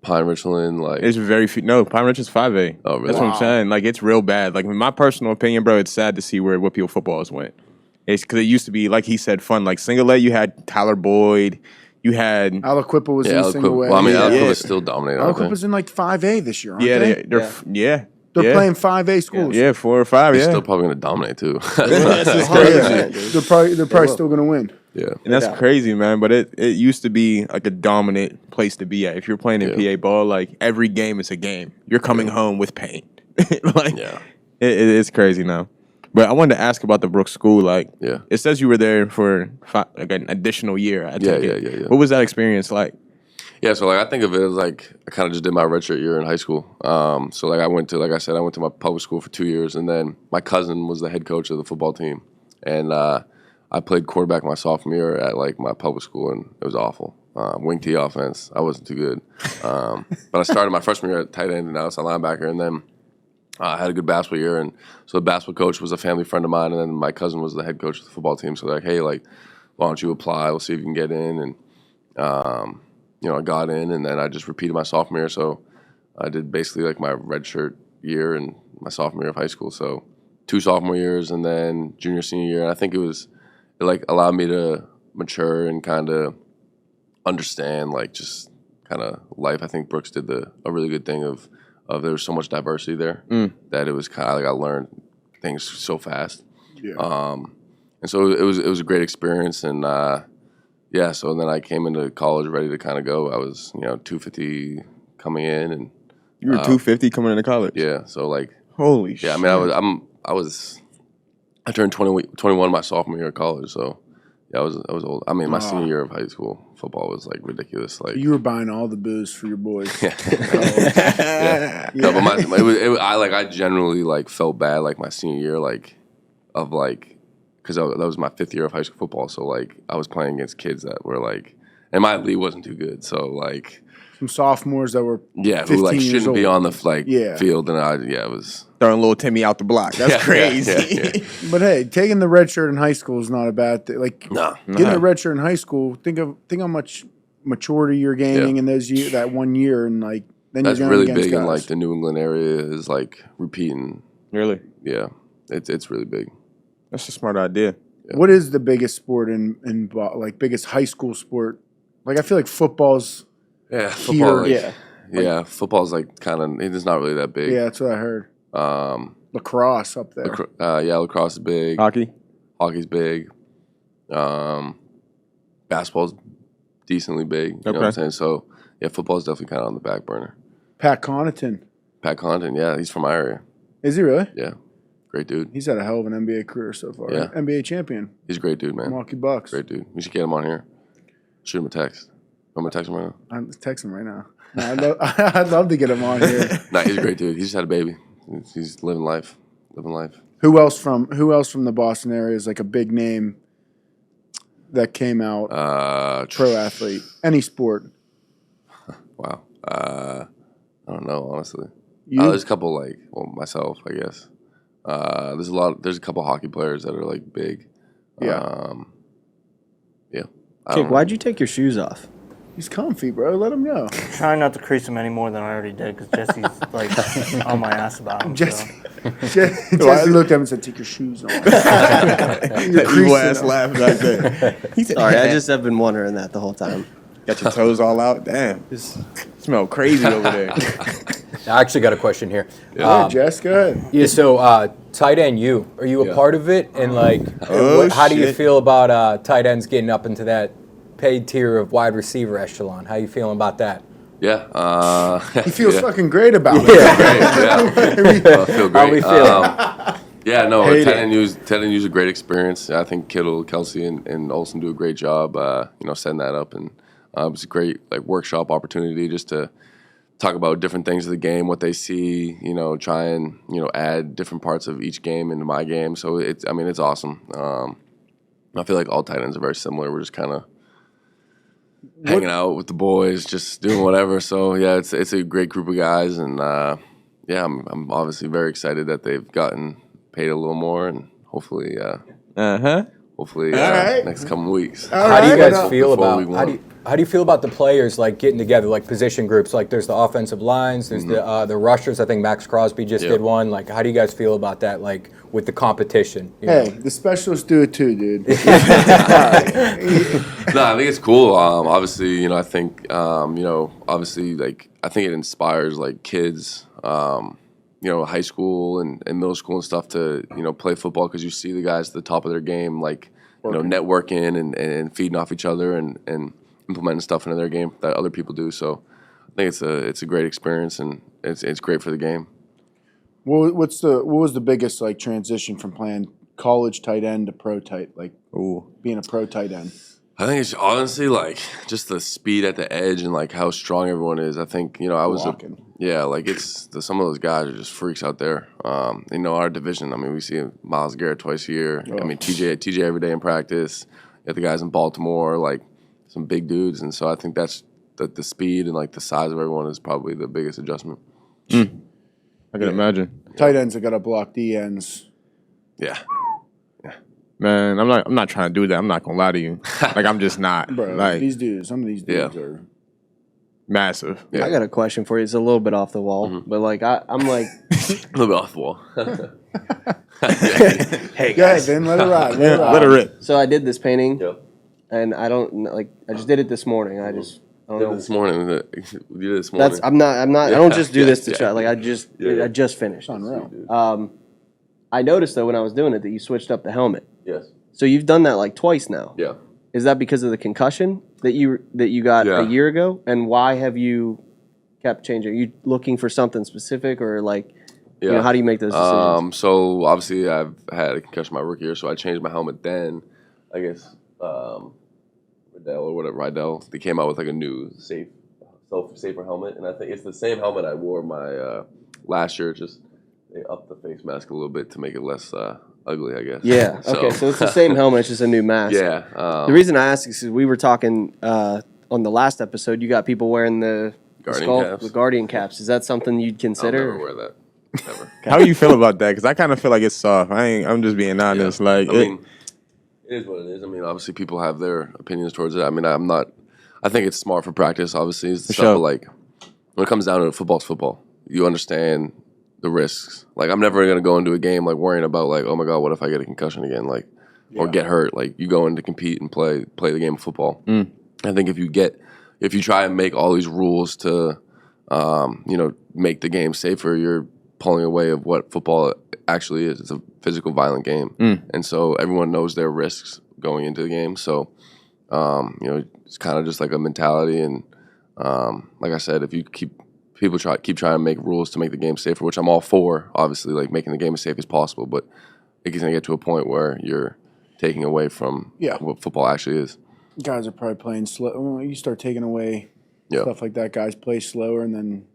Pine Richland? Like It's very few. No, Pine Ridge is 5A. Oh, really? That's what I'm Wow. saying. Like, it's real bad. Like, in my personal opinion, bro, it's sad to see where Whippeal football has went. It's because it used to be, like he said, fun. Like, single A, you had Tyler Boyd, You had Aliquippa was in single A. Well, I mean, Aliquippa is still dominating. Aliquippa's in like 5A this year, aren't they? They're playing 5A schools. Yeah, 4 or 5. They're yeah, still probably going to dominate too. That's crazy. They're probably still going to win. Yeah, and that's crazy, man. But it used to be like a dominant place to be at. If you're playing in PA ball, like every game is a game. You're coming home with pain. It's crazy now. But I wanted to ask about the Brooks School. Like, it says you were there for like an additional year. Yeah. What was that experience like? Yeah, so like I think of it as like I kind of just did my redshirt year in high school. So like I went to my public school for 2 years, and then my cousin was the head coach of the football team, and I played quarterback my sophomore year at like my public school, and it was awful. Wing T offense, I wasn't too good. But I started my freshman year at tight end and outside linebacker, and then I had a good basketball year. And so the basketball coach was a family friend of mine, and then my cousin was the head coach of the football team. So they're like, hey, like, why don't you apply? We'll see if you can get in. And I got in, and then I just repeated my sophomore year. So I did basically like my redshirt year and my sophomore year of high school. So 2 sophomore years, and then junior, senior year. And I think it like allowed me to mature and kind of understand like just kind of life. I think Brooks did a really good thing of there was so much diversity there that it was kind of like I learned things so fast. Yeah. And so it was a great experience, and so then I came into college ready to kind of go. I was 250 coming in, and you were 250 coming into college. Yeah. So like holy shit. Yeah, I mean I turned 21 my sophomore year of college, so yeah, I was old. I mean, my senior year of high school football was like ridiculous. Like you were buying all the booze for your boys. Yeah. No, but I generally like felt bad like my senior year, like of like because that was my 5th year of high school football. So like I was playing against kids that were like, and my league wasn't too good. So like some sophomores that were who like shouldn't be on the field, and it was throwing little Timmy out the block. That's crazy. Yeah. But hey, taking the red shirt in high school is not a bad thing. Like getting the red shirt in high school, think how much maturity you're gaining in that 1 year, and like then that's you're going really big guys. in like the New England area is like repeating. Really? Yeah, it's really big. That's a smart idea. Yeah. What is the biggest sport in like biggest high school sport? Like I feel like football's football. Football's like kind of it's not really that big. Yeah, that's what I heard. Lacrosse up there. Lacrosse is big. Hockey's big. Basketball's decently big. You know what I'm saying? So yeah, football's definitely kind of on the back burner. Pat Connaughton, yeah, he's from my area. Is he really? Yeah, great dude. He's had a hell of an NBA career so far. Yeah, right? NBA champion. He's a great dude, man. Milwaukee Bucks. Great dude. We should get him on here. Shoot him a text. I'm gonna text him right now. I'm texting him right now. No, I'd love to get him on here. Nah, he's a great dude. He just had a baby. He's living life. Who else from the Boston area is like a big name that came out? Pro athlete, any sport. Wow. I don't know, honestly. There's a couple myself, I guess. There's a couple hockey players that are like big. Yeah. Jake, why'd you take your shoes off? He's comfy, bro. Let him go. Trying not to crease him any more than I already did because Jesse's like on my ass about him. Jesse looked at him and said, "Take your shoes off." Your evil ass laugh like that. Sorry, I just have been wondering that the whole time. Got your toes all out? Damn. Smell crazy over there. I actually got a question here. Yeah, Jess, go ahead. Yeah, so tight end, are you a part of it? And like, how do you feel about tight ends getting up into that paid tier of wide receiver echelon? How you feeling about that? Yeah. He feels fucking great about it. I feel great. How we feeling? Tight end U's a great experience. I think Kittle, Kelsey, and Olsen do a great job, setting that up. And it was a great workshop opportunity just to talk about different things of the game, what they see, try and, add different parts of each game into my game. So it's awesome. I feel like all tight ends are very similar. We're just kind of hanging out with the boys, just doing whatever. So yeah, it's a great group of guys, and I'm obviously very excited that they've gotten paid a little more, and hopefully hopefully right. next couple weeks. How do you guys feel Before about week one. how do you feel about the players like getting together, like position groups? Like there's the offensive lines, there's the rushers. I think Max Crosby just did one. Like how do you guys feel about that? Like with the competition. Hey, the specialists do it too, dude. No, I think it's cool. Obviously, I think, obviously, like, I think it inspires, like, kids, high school and middle school and stuff to, play football because you see the guys at the top of their game, like, networking and feeding off each other and implementing stuff into their game that other people do. So I think it's a great experience and it's great for the game. What was the biggest, like, transition from playing college tight end to pro tight, like being a pro tight end? I think it's honestly like just the speed at the edge and like how strong everyone is. I think I was some of those guys are just freaks out there. Our division. I mean, we see Myles Garrett twice a year. I mean, TJ every day in practice. You got the guys in Baltimore, like some big dudes, and so I think that's the speed and like the size of everyone is probably the biggest adjustment. I can imagine. Tight ends have got to block D ends. Yeah. Man, I'm not trying to do that. I'm not gonna lie to you. Like I'm just not. Bro, like some of these dudes are massive. Yeah. I got a question for you. It's a little bit off the wall, but like I'm like, A little bit off the wall. hey yeah, guys. then let it ride. Let it rip. So I did this painting, Yep. and I just did it this morning. I don't know. This morning. You did it this morning. I'm not. I don't just do this to Yeah. try. Like I just finished. Unreal. I noticed though when I was doing it that you switched up the helmet. Yes. So you've done that like twice now. Yeah. Is that because of the concussion that you got Yeah. a year ago? And why have you kept changing? Are you looking for something specific, or like, how do you make those decisions? So obviously I've had a concussion my rookie year, so I changed my helmet then. I guess Rydell, they came out with like a new safer helmet, and I think it's the same helmet I wore my last year. Just they upped the face mask a little bit to make it less ugly, I guess. Yeah. Okay. So it's the same helmet, it's just a new mask. Yeah. The reason I ask is 'cause we were talking on the last episode. You got people wearing the Guardian caps. Is that something you'd I'll consider? never wear that. Never. How do you feel about that? Because I kind of feel like it's soft. I'm just being honest. Yeah. Like I mean, it is what it is. I mean, obviously people have their opinions towards it. I mean, I think it's smart for practice, obviously. It's stuff, but like when it comes down to it, football's football. You understand the risks. Like I'm never going to go into a game like worrying about like, oh my God, what if I get a concussion again? Like, or get hurt. Like you go in to compete and play the game of football. I think if you try and make all these rules to, make the game safer, you're pulling away of what football actually is. It's a physical, violent game, and so everyone knows their risks going into the game. So, it's kind of just like a mentality. And like I said, if you keep trying to make rules to make the game safer, which I'm all for, obviously, like making the game as safe as possible, but it's going to get to a point where you're taking away from what football actually is. Guys are probably playing slow. When you start taking away stuff like that, guys play slower, and then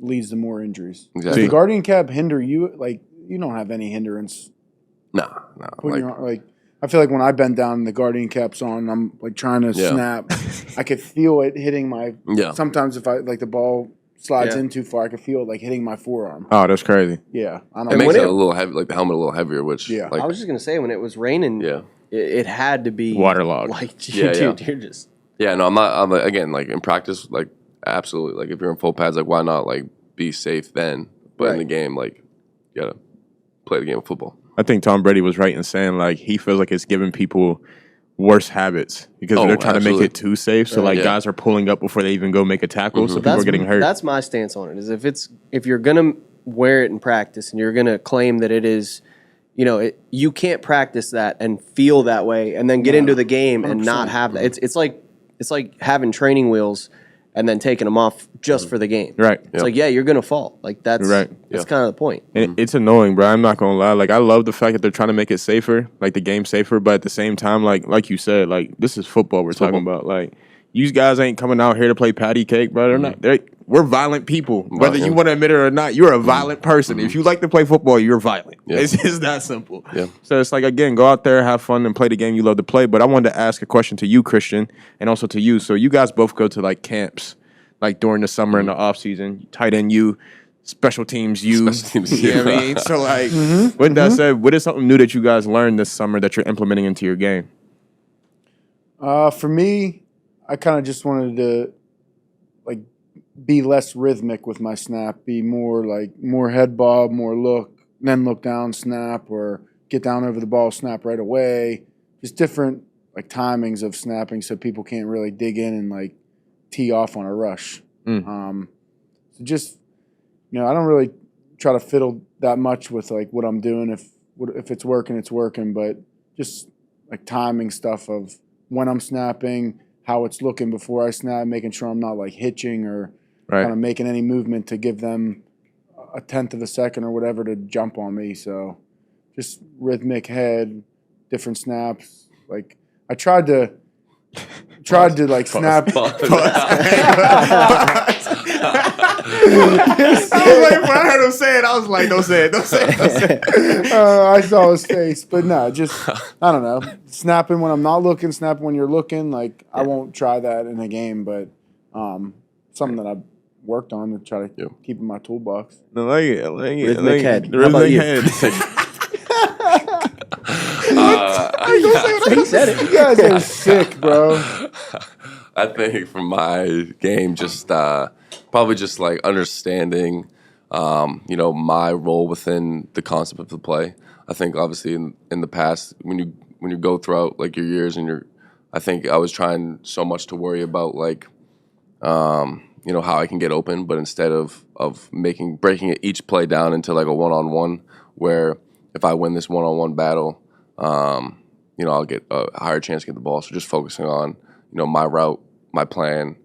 leads to more injuries. Exactly. Does the Guardian cap hinder you? Like, you don't have any hindrance. No. I feel like when I bend down and the Guardian cap's on, I'm like trying to snap. I could feel it hitting my. Yeah. Sometimes if the ball slides in too far, I could feel it like hitting my forearm. Oh, that's crazy. Yeah, I don't it know. makes it a little heavy, like the helmet a little heavier. Which I was just gonna say when it was raining, it had to be waterlogged. Like, dude, you're just. Yeah, no, I'm again like in practice, like absolutely, like if you're in full pads, like why not like be safe then? But in the game, like you gotta play the game of football. I think Tom Brady was right in saying like he feels like it's giving people worse habits because they're trying to make it too safe. So guys are pulling up before they even go make a tackle, so people are getting hurt. That's my stance on it. Is if you're gonna wear it in practice and you're gonna claim that it is, you can't practice that and feel that way and then get into the game and not have that. It's like having training wheels and then taking them off just for the game. Right. It's like, you're going to fall. Like, that's kind of the point. And it's annoying, bro. I'm not going to lie. Like, I love the fact that they're trying to make it safer, like the game safer, but at the same time, like you said, like, this is football we're talking about. Like, you guys ain't coming out here to play patty cake, bro. We're violent people. Whether you want to admit it or not, you're a violent person. If you like to play football, you're violent. It's just that simple. So it's like, again, go out there, have fun, and play the game you love to play. But I wanted to ask a question to you, Christian, and also to you. So you guys both go to, like, camps, like, during the summer and the off season. Tight end you. special teams you. Special teams You know what I mean? So, like, with that said, what is something new that you guys learned this summer that you're implementing into your game? For me, I kind of just wanted to like be less rhythmic with my snap, be more head bob, more look, then look down, snap, or get down over the ball, snap right away. Just different like timings of snapping, so people can't really dig in and like tee off on a rush. So just I don't really try to fiddle that much with like what I'm doing. If it's working, it's working. But just like timing stuff of when I'm snapping, how it's looking before I snap, making sure I'm not like hitching or kind of making any movement to give them a tenth of a second or whatever to jump on me. So just rhythmic head, different snaps. Like I tried to like snap. When I heard him say it, I was like, don't say it. I saw his face, but no, just I don't know, snapping when I'm not looking, snapping when you're looking. Like I won't try that in a game, but something that I've worked on to try to keep in my toolbox. I like it. Rhythmic head. How about you? He said it. You guys are sick, bro. I think for my game, just probably just like understanding, my role within the concept of the play. I think obviously in the past, when you go throughout like your years and I think I was trying so much to worry about like, how I can get open, but instead of breaking each play down into like a one-on-one, where if I win this one-on-one battle, I'll get a higher chance to get the ball. So just focusing on, my route, my plan,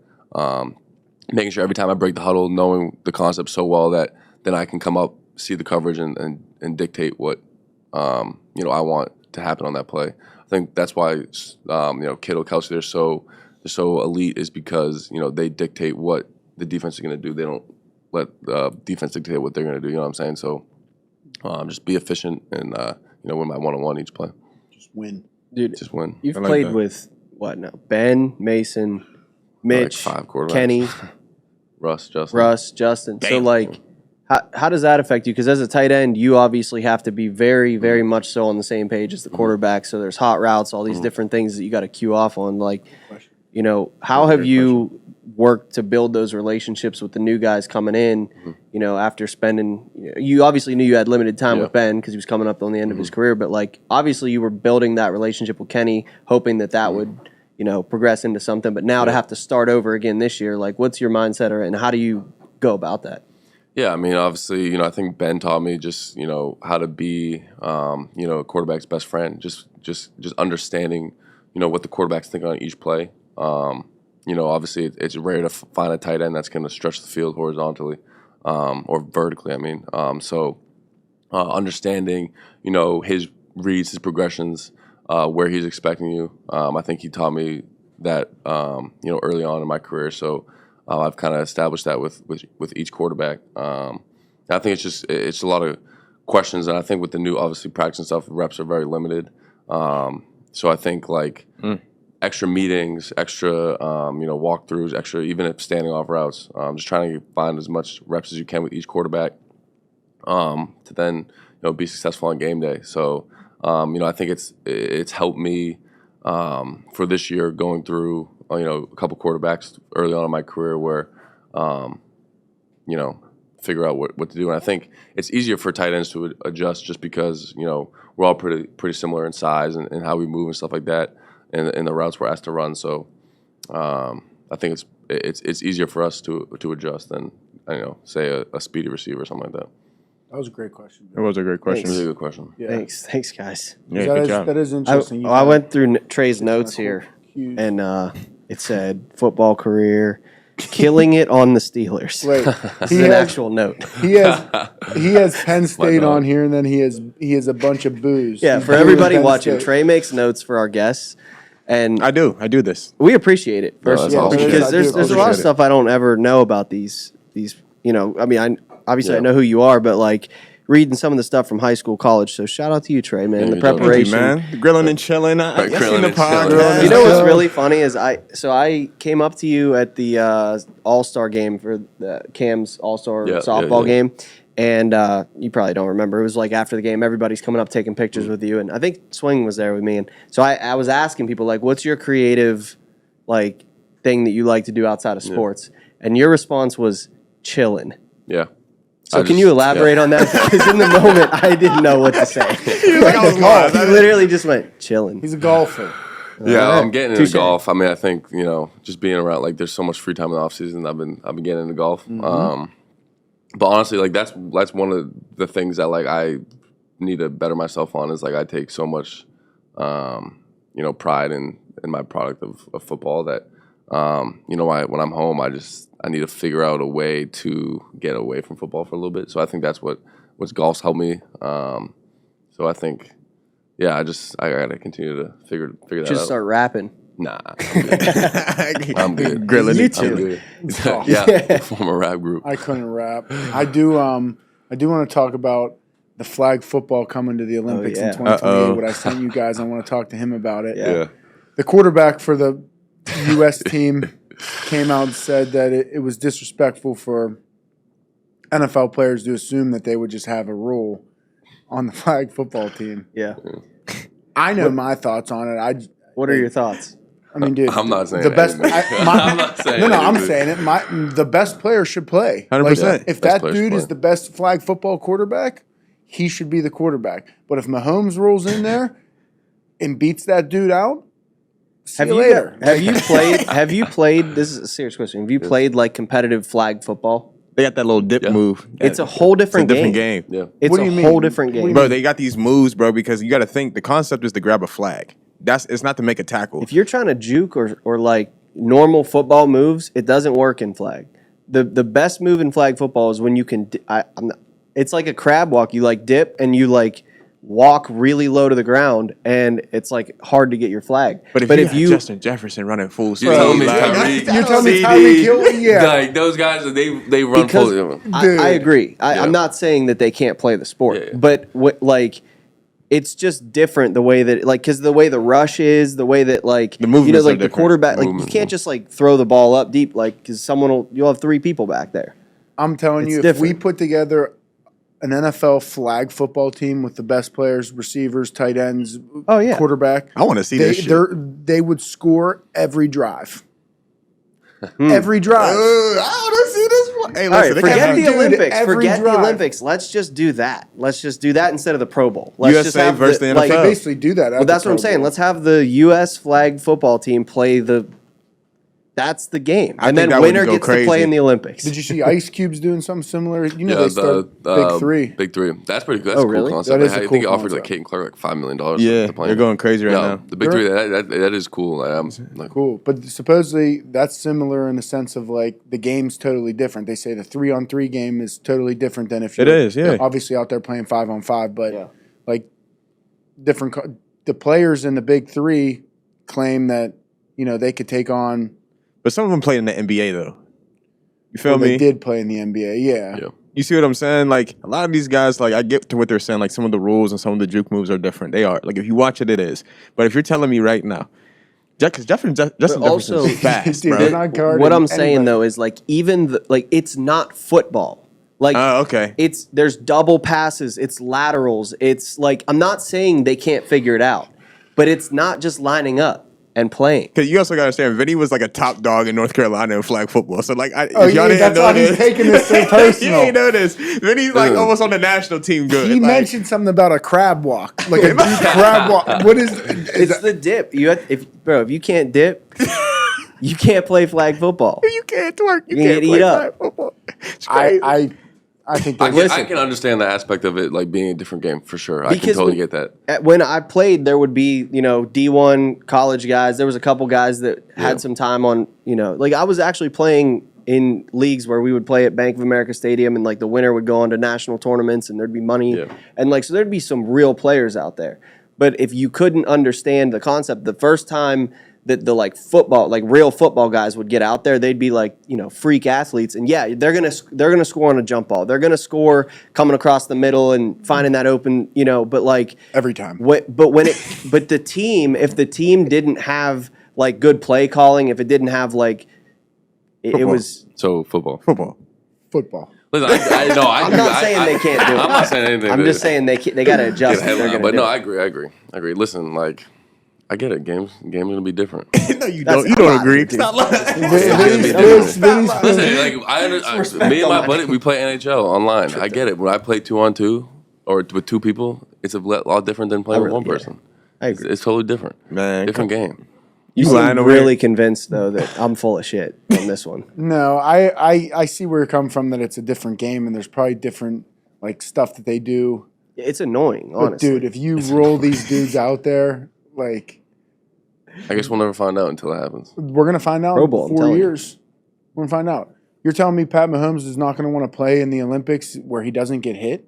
making sure every time I break the huddle, knowing the concept so well that then I can come up, see the coverage, and dictate what, I want to happen on that play. I think that's why, Kittle, Kelsey, they're so elite, is because, they dictate what the defense is going to do. They don't let the defense dictate what they're going to do. You know what I'm saying? So just be efficient and, win my one-on-one each play. Just win. Dude, just win. You've played with what now? Ben, Mason, Mitch, like 5 quarterbacks. Kenny, Russ, Justin. So like, how does that affect you? Because as a tight end, you obviously have to be very, very much so on the same page as the quarterback. So there's hot routes, all these different things that you got to cue off on. Like, how have you worked to build those relationships with the new guys coming in? After spending, you obviously knew you had limited time with Ben because he was coming up on the end of his career. But like, obviously, you were building that relationship with Kenny, hoping that would progress into something. But now to have to start over again this year, like, what's your mindset, and how do you go about that? Yeah, I mean, obviously, I think Ben taught me just, how to be, a quarterback's best friend. Just understanding, what the quarterback's thinking on each play. Obviously, it's rare to find a tight end that's going to stretch the field horizontally or vertically. I mean, understanding, his reads, his progressions, where he's expecting you. I think he taught me that, early on in my career. So I've kind of established that with each quarterback. I think it's a lot of questions, and I think with the new, obviously, practice and stuff, reps are very limited. So I think like extra meetings, extra walkthroughs, extra even if standing off routes. Just trying to find as much reps as you can with each quarterback to then be successful on game day. So I think it's helped me for this year going through a couple quarterbacks early on in my career where figure out what to do. And I think it's easier for tight ends to adjust just because we're all pretty similar in size and how we move and stuff like that. And the routes we're asked to run, so I think it's easier for us to adjust than say a speedy receiver or something like that. That was a great question. It was a great question. Really good question. Yeah. Thanks, guys. Yeah, good job. That is interesting. I went through Trey's notes here, and it said football career, killing it on the Steelers. Wait, This is an actual note. He has Penn State on here, and then he has a bunch of booze. Yeah, He's for booing everybody Penn watching, State. Trey makes notes for our guests, and I do this. we appreciate it first that's of all awesome. because Yeah, I do there's a lot of appreciate it. stuff I don't ever know about these. I mean, obviously I know who you are, but like reading some of the stuff from high school, college. So shout out to you, Trey, man. The preparation, man. The grilling and chilling. I seen the podcast. You know what's really funny is I came up to you at the All-Star game for the Cam's All-Star softball game. And you probably don't remember. It was like after the game, everybody's coming up taking pictures with you. And I think Swing was there with me. And so I was asking people, like, what's your creative, like, thing that you like to do outside of sports? And your response was chilling. Yeah. So can you elaborate on that? Because in the moment, I didn't know what to say. He was like, I was lost. He literally just went chilling. He's a golfer. Yeah, I'm getting into golf. I mean, I think, just being around, like, there's so much free time in the off season. I've been getting into golf. But honestly, like, that's one of the things that, like, I need to better myself on is, like, I take so much, pride in my product of football that, when I'm home, I need to figure out a way to get away from football for a little bit. So I think that's what's golf's helped me. So I think, I got to continue to figure that out. Just start rapping. Nah, I'm good. Grilling You it too. Yeah, form a rap group. I couldn't rap. I do want to talk about the flag football coming to the Olympics in 2028. What I sent you guys, I want to talk to him about it. Yeah. The quarterback for the U.S. team came out and said that it was disrespectful for NFL players to assume that they would just have a rule on the flag football team. Yeah. I know my thoughts on it. What are your thoughts? I mean, dude, I'm not saying the best. I'm not saying no, I'm anything. saying it. The best player should play. 100%. Like, if that player should dude is play. the best flag football quarterback, he should be the quarterback. But if Mahomes rolls in there and beats that dude out, see you later. Have you played? This is a serious question. Have you played like competitive flag football? They got that little dip move. It's a whole different game. Yeah. It's What do you a mean? whole different What do game. you Bro, they got these moves, bro, because you got to think the concept is to grab a flag. It's not to make a tackle. If you're trying to juke or like normal football moves, it doesn't work in flag. The best move in flag football is when you can. It's like a crab walk. You like dip and you like walk really low to the ground, and it's like hard to get your flag. But if you Justin Jefferson running full speed, You're telling me Tyreek Hill? Yeah. Like those guys, they run Because full. I agree. I'm not saying that they can't play the sport, but it's just different the way that because the way the rush is, the way that The movements are the different. quarterback, you can't just throw the ball up deep because you'll have three people back there. I'm telling you, It's if we different. put together an NFL flag football team with the best players, receivers, tight ends, quarterback, I want to see this shit. they would score every drive. Every drive. I want to see this one. Hey, All right, listen, forget the dude, Olympics. every Forget the drive. Olympics. Let's just do that. Let's just do that instead of the Pro Bowl. Let's just USA have versus the They NFL. basically do that. Well, that's what I'm saying. Let's have the U.S. flag football team play That's the game, I and think then that winner would go gets to play crazy. in the Olympics. Did you see Ice Cube's doing something similar? You know, Yeah, they start Big Three. Big Three. That's pretty good. That's a really? cool concept. That is a I cool think it offered concept. Kate and Clark $5 million. Yeah, to play. they're going crazy right now. The Big Three, that is cool. Cool, but supposedly that's similar in the sense of the game's totally different. They say the 3-on-3 game is totally different than if It you're is, yeah. obviously out there playing 5-on-5. But different. The players in the Big Three claim that they could take on. But some of them played in the NBA though. You feel me? They did play in the NBA, yeah. You see what I'm saying? Like a lot of these guys, I get to what they're saying. Like some of the rules and some of the juke moves are different. They are. Like if you watch it, it is. But if you're telling me right now, because Justin also- Jefferson's fast, Dude, bro. they're not guarding What I'm saying anybody. though is even it's not football. Okay. There's double passes, it's laterals. It's I'm not saying they can't figure it out, but it's not just lining up and playing. Because you also got to understand, Vinny was a top dog in North Carolina in flag football. So if y'all yeah, didn't that's know why this, he's taking this so you personal. ain't know this. Vinny's almost on the national team. Good. He mentioned something about a crab walk, a deep crab walk. What is It's the dip. If you can't dip, you can't play flag football. you can't twerk. You You can't get play eat up. flag football. It's crazy. I think I that can understand the aspect of it being a different game for sure. I can Because totally get that. When I played, there would be, D1 college guys. There was a couple guys that had some time on, I was actually playing in leagues where we would play at Bank of America Stadium and the winner would go on to national tournaments and there'd be money. Yeah. And so there'd be some real players out there. But if you couldn't understand the concept, the first time that the like football, like real football guys would get out there, they'd be like, freak athletes. And yeah, they're gonna score on a jump ball. They're gonna score coming across the middle and finding that open, but like every time. But the team, if the team didn't have like good play calling, if it didn't have like it was football. Listen, I'm not saying they can't do it. I'm not saying anything. I'm just saying they got to adjust. But no, I agree. Listen, like, I get it. Games gonna be different. No, you don't. You don't agree. Stop lying. Listen, like me and my buddy, we play NHL online. I get it. When I play 2-on-2 or with two people, it's a lot different than playing with one person. I agree. It's totally different. Man, different game. You seem really convinced though that I'm full of shit on this one. No, I see where you're coming from. That it's a different game, and there's probably different like stuff that they do. It's annoying, honestly. But dude, if you roll these dudes out there, like, I guess we'll never find out until it happens. We're gonna find out Pro Bowl, in 4 years. We're gonna find out. You're telling me Pat Mahomes is not gonna want to play in the Olympics where he doesn't get hit?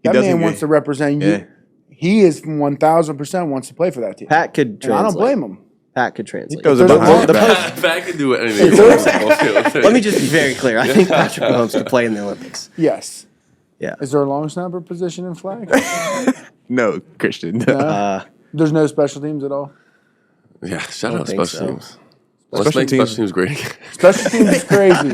That man wants to represent you. He is 1,000% wants to play for that team. Pat could translate. And I don't blame him. Pat could translate. Pat can do anything. Let me just be very clear. I think Patrick Mahomes could play in the Olympics. Yes. Yeah. Is there a long snapper position in flag? No, Christian. No? There's no special teams at all? Yeah, shout out special teams. Let's make special teams great. Special teams is crazy.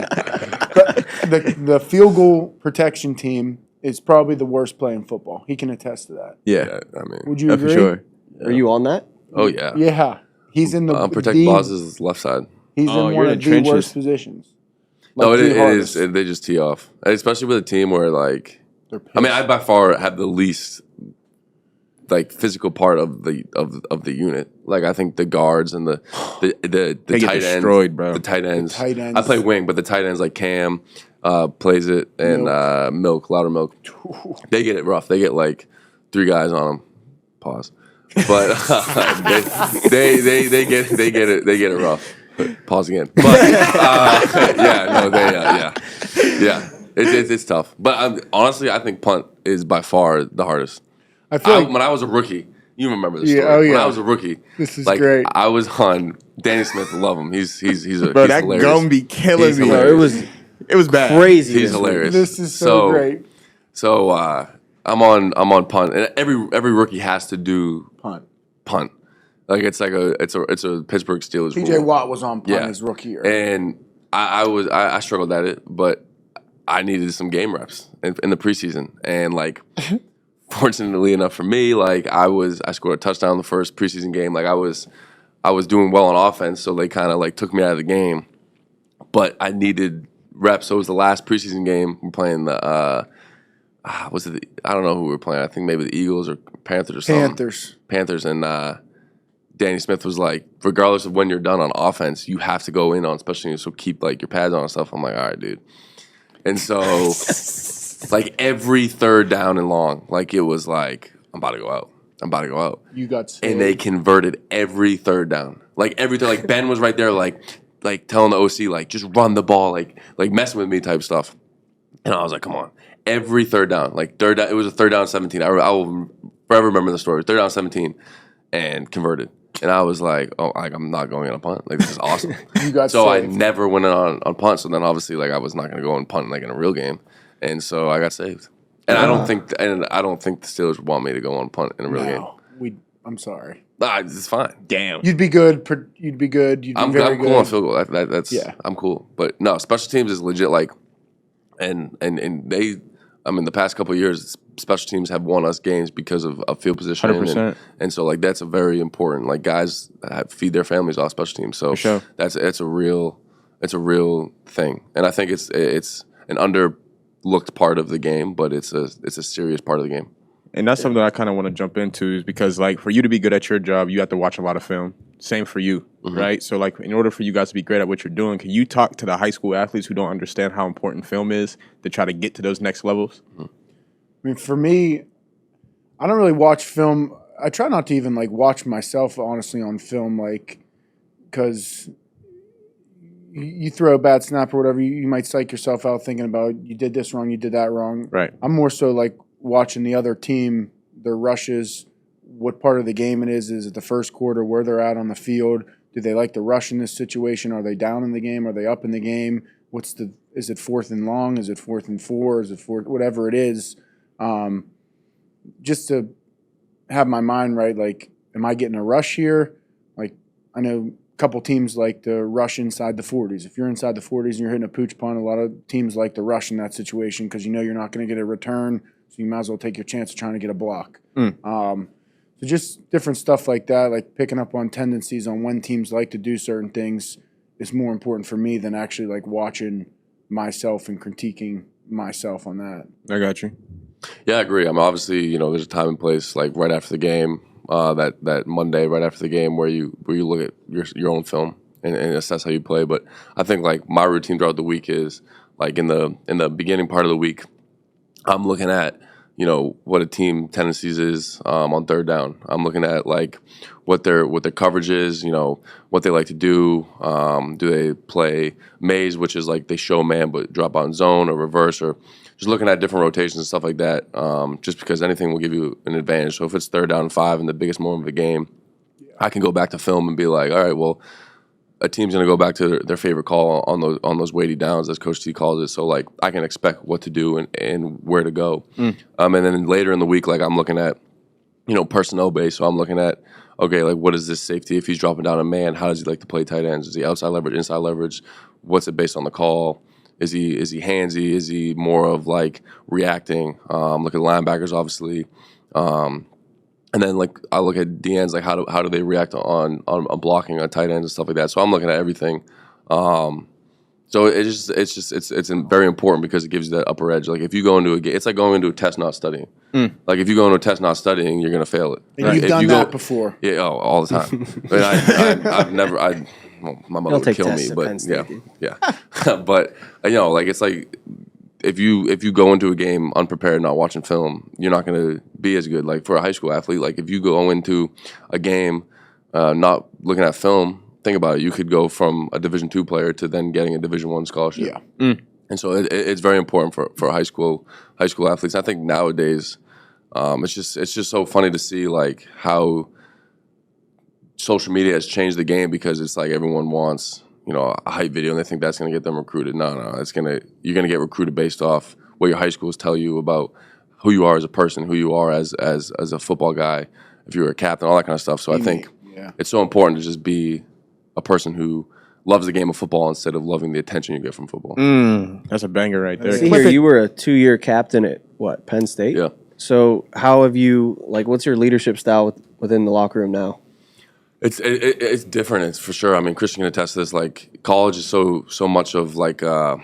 But the field goal protection team is probably the worst play in football. He can attest to that. Yeah. I mean, would you agree? For sure. Are you on that? Oh, yeah. Yeah. He's in the protect Boz's left side. He's in one of the worst positions. No, it is. They just tee off, especially with a team where like, I mean, I by far have the least like physical part of the unit. Like I think the guards and the tight ends, bro. The tight ends. I play wing, but the tight ends like Cam plays it and Louder Milk. They get it rough. They get like 3 guys on them. Pause. But they get it rough. Pause again. But it's tough. But honestly, I think punt is by far the hardest. I feel like when I was a rookie, you remember this story. Oh yeah. When I was a rookie, this is great. I was on Danny Smith. Love him. He's bro. He's That hilarious. gum be killing me. Bro, it was bad. Crazy. He's hilarious. This is so great. So I'm on punt, and every rookie has to do punt. Like it's a Pittsburgh Steelers. TJ rule. Watt was on punt his rookie year, and I struggled at it, but I needed some game reps in the preseason, and like. Fortunately enough for me, like I scored a touchdown in the first preseason game. Like I was doing well on offense, so they kind of like took me out of the game. But I needed reps. So it was the last preseason game. We're playing the I don't know who we were playing. I think maybe the Eagles or Panthers or something. Panthers, and Danny Smith was like, regardless of when you're done on offense, you have to go in on special teams. So keep like your pads on and stuff. I'm like, all right, dude. And so. Like every third down and long, like it was like, I'm about to go out. You got saved. And they converted every third down. Like everything, like Ben was right there, like telling the OC, like, just run the ball, like messing with me type stuff. And I was like, come on. Every third down, like third down, it was a third down 17. I will forever remember the story. Third down 17 and converted. And I was like, oh, like I'm not going on a punt. Like this is awesome. You got so saved. I never went on punt. So then obviously like I was not going to go on punt like in a real game. And so I got saved, and I don't think the Steelers would want me to go on punt in a real game. I'm sorry. It's fine. Damn. You'd be good. You'd be good. You'd be I'm very cool good. on field goal. That's I'm cool. But no, special teams is legit. Like, and they, I mean, the past couple of years, special teams have won us games because of field position. 100%. And so like that's a very important. Like guys feed their families off special teams. So for sure. it's a real thing. And I think it's an underlooked part of the game, but it's a serious part of the game. And that's something I kind of want to jump into is because, like, for you to be good at your job, you have to watch a lot of film. Same for you, right? So, like, in order for you guys to be great at what you're doing, can you talk to the high school athletes who don't understand how important film is to try to get to those next levels? I mean, for me, I don't really watch film. I try not to even, like, watch myself, honestly, on film, like, because you throw a bad snap or whatever, you might psych yourself out thinking about you did this wrong, you did that wrong. Right. I'm more so, like, watching the other team, their rushes, what part of the game it is it the first quarter, where they're at on the field, Do they like the rush in this situation? Are they down in the game? Are they up in the game? Is it 4th and long? Is it 4th and 4? Is it 4th? Whatever it is, just to have my mind right. Like, am I getting a rush here? Like, I know a couple teams like to rush inside the 40s. If you're inside the 40s and you're hitting a pooch punt, a lot of teams like to rush in that situation because you know you're not going to get a return, so you might as well take your chance of trying to get a block. So just different stuff like that, like picking up on tendencies on when teams like to do certain things is more important for me than actually like watching myself and critiquing myself on that. I got you. Yeah, I agree. I mean, obviously, there's a time and place, like right after the game, that Monday right after the game where you look at your own film and assess how you play. But I think like my routine throughout the week is like in the beginning part of the week, I'm looking at what a team tendencies is on third down. I'm looking at like what their coverage is, what they like to do. Do they play maze, which is like they show man but drop out in zone, or reverse, or just looking at different rotations and stuff like that. Just because anything will give you an advantage. So if it's 3rd down and 5 in the biggest moment of the game, I can go back to film and be like, all right, well, a team's going to go back to their favorite call on those weighty downs, as Coach T calls it. So, like, I can expect what to do and where to go. And then later in the week, like, I'm looking at, personnel base. So I'm looking at, okay, like, what is this safety? If he's dropping down a man, how does he like to play tight ends? Is he outside leverage, inside leverage? What's it based on the call? Is he handsy? Is he more of, like, reacting? Look at linebackers, obviously. And then, like, I look at DNs, like, how do they react on blocking on tight ends and stuff like that. So I'm looking at everything. So it's very important because it gives you that upper edge. Like, if you go into a game, it's like going into a test not studying. Like, if you go into a test not studying, you're gonna fail it. And you've done that before. Yeah, all the time. I've never. Well, my mother would kill me, but yeah. But like, it's like, if you go into a game unprepared, not watching film, you're not going to be as good. Like, for a high school athlete, like, if you go into a game not looking at film, think about it. You could go from a Division II player to then getting a Division I scholarship. Yeah. And so it's very important for high school athletes. I think nowadays it's just so funny to see like how social media has changed the game, because it's like everyone wants a hype video and they think that's going to get them recruited. No, you're going to get recruited based off what your high schools tell you about who you are as a person, who you are as a football guy, if you're a captain, all that kind of stuff. So I think it's so important to just be a person who loves the game of football instead of loving the attention you get from football. That's a banger right there. See here, you were a 2-year captain at Penn State? Yeah. So how have you, like, what's your leadership style within the locker room now? It's different. It's for sure. I mean, Christian can attest to this. Like, college is so much of like I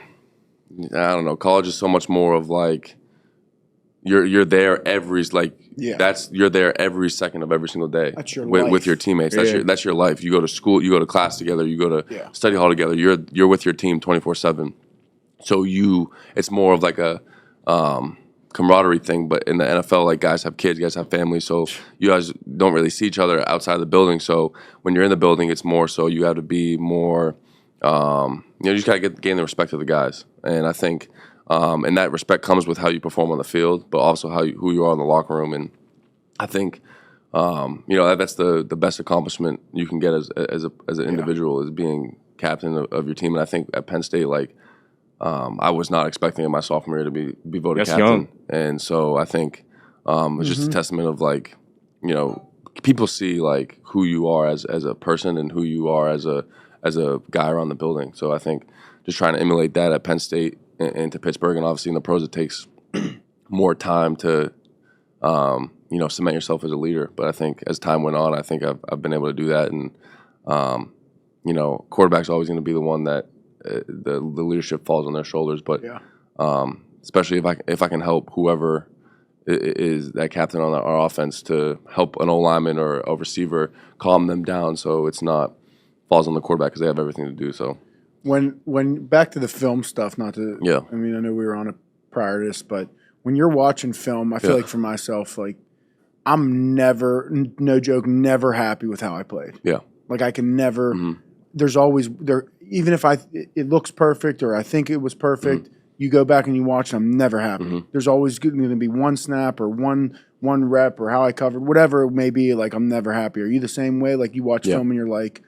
don't know. College is so much more of like you're there every you're there every second of every single day. That's your with your teammates. That's your life. You go to school. You go to class together. You go to study hall together. You're with your team 24/7. So it's more of like a camaraderie thing. But in the NFL, like, guys have kids, guys have families, so you guys don't really see each other outside of the building. So when you're in the building, it's more so you have to be more you just gotta gain the respect of the guys. And I think and that respect comes with how you perform on the field, but also who you are in the locker room. And I think that's the best accomplishment you can get as an individual, is being captain of your team. And I think at Penn State, like, I was not expecting in my sophomore year to be voted captain. Young. And so I think it's just a testament of, like, people see like who you are as a person and who you are as a guy around the building. So I think just trying to emulate that at Penn State and to Pittsburgh, and obviously in the pros it takes more time to cement yourself as a leader. But I think as time went on, I think I've been able to do that. And quarterback's always going to be the one that the leadership falls on their shoulders. But especially if I can help whoever is that captain on our offense to help an O-lineman or a receiver calm them down, so it's not falls on the quarterback, because they have everything to do. So when back to the film stuff, I mean, I know we were on it prior to this, but when you're watching film, I feel like for myself, like, I'm never, no joke, never happy with how I played. Yeah. Like, I can never. There's always there, even if it looks perfect or I think it was perfect. You go back and you watch, and I'm never happy. There's always going to be one snap or one rep or how I covered, whatever it may be. Like, I'm never happy. Are you the same way? Like, you watch film and you're like,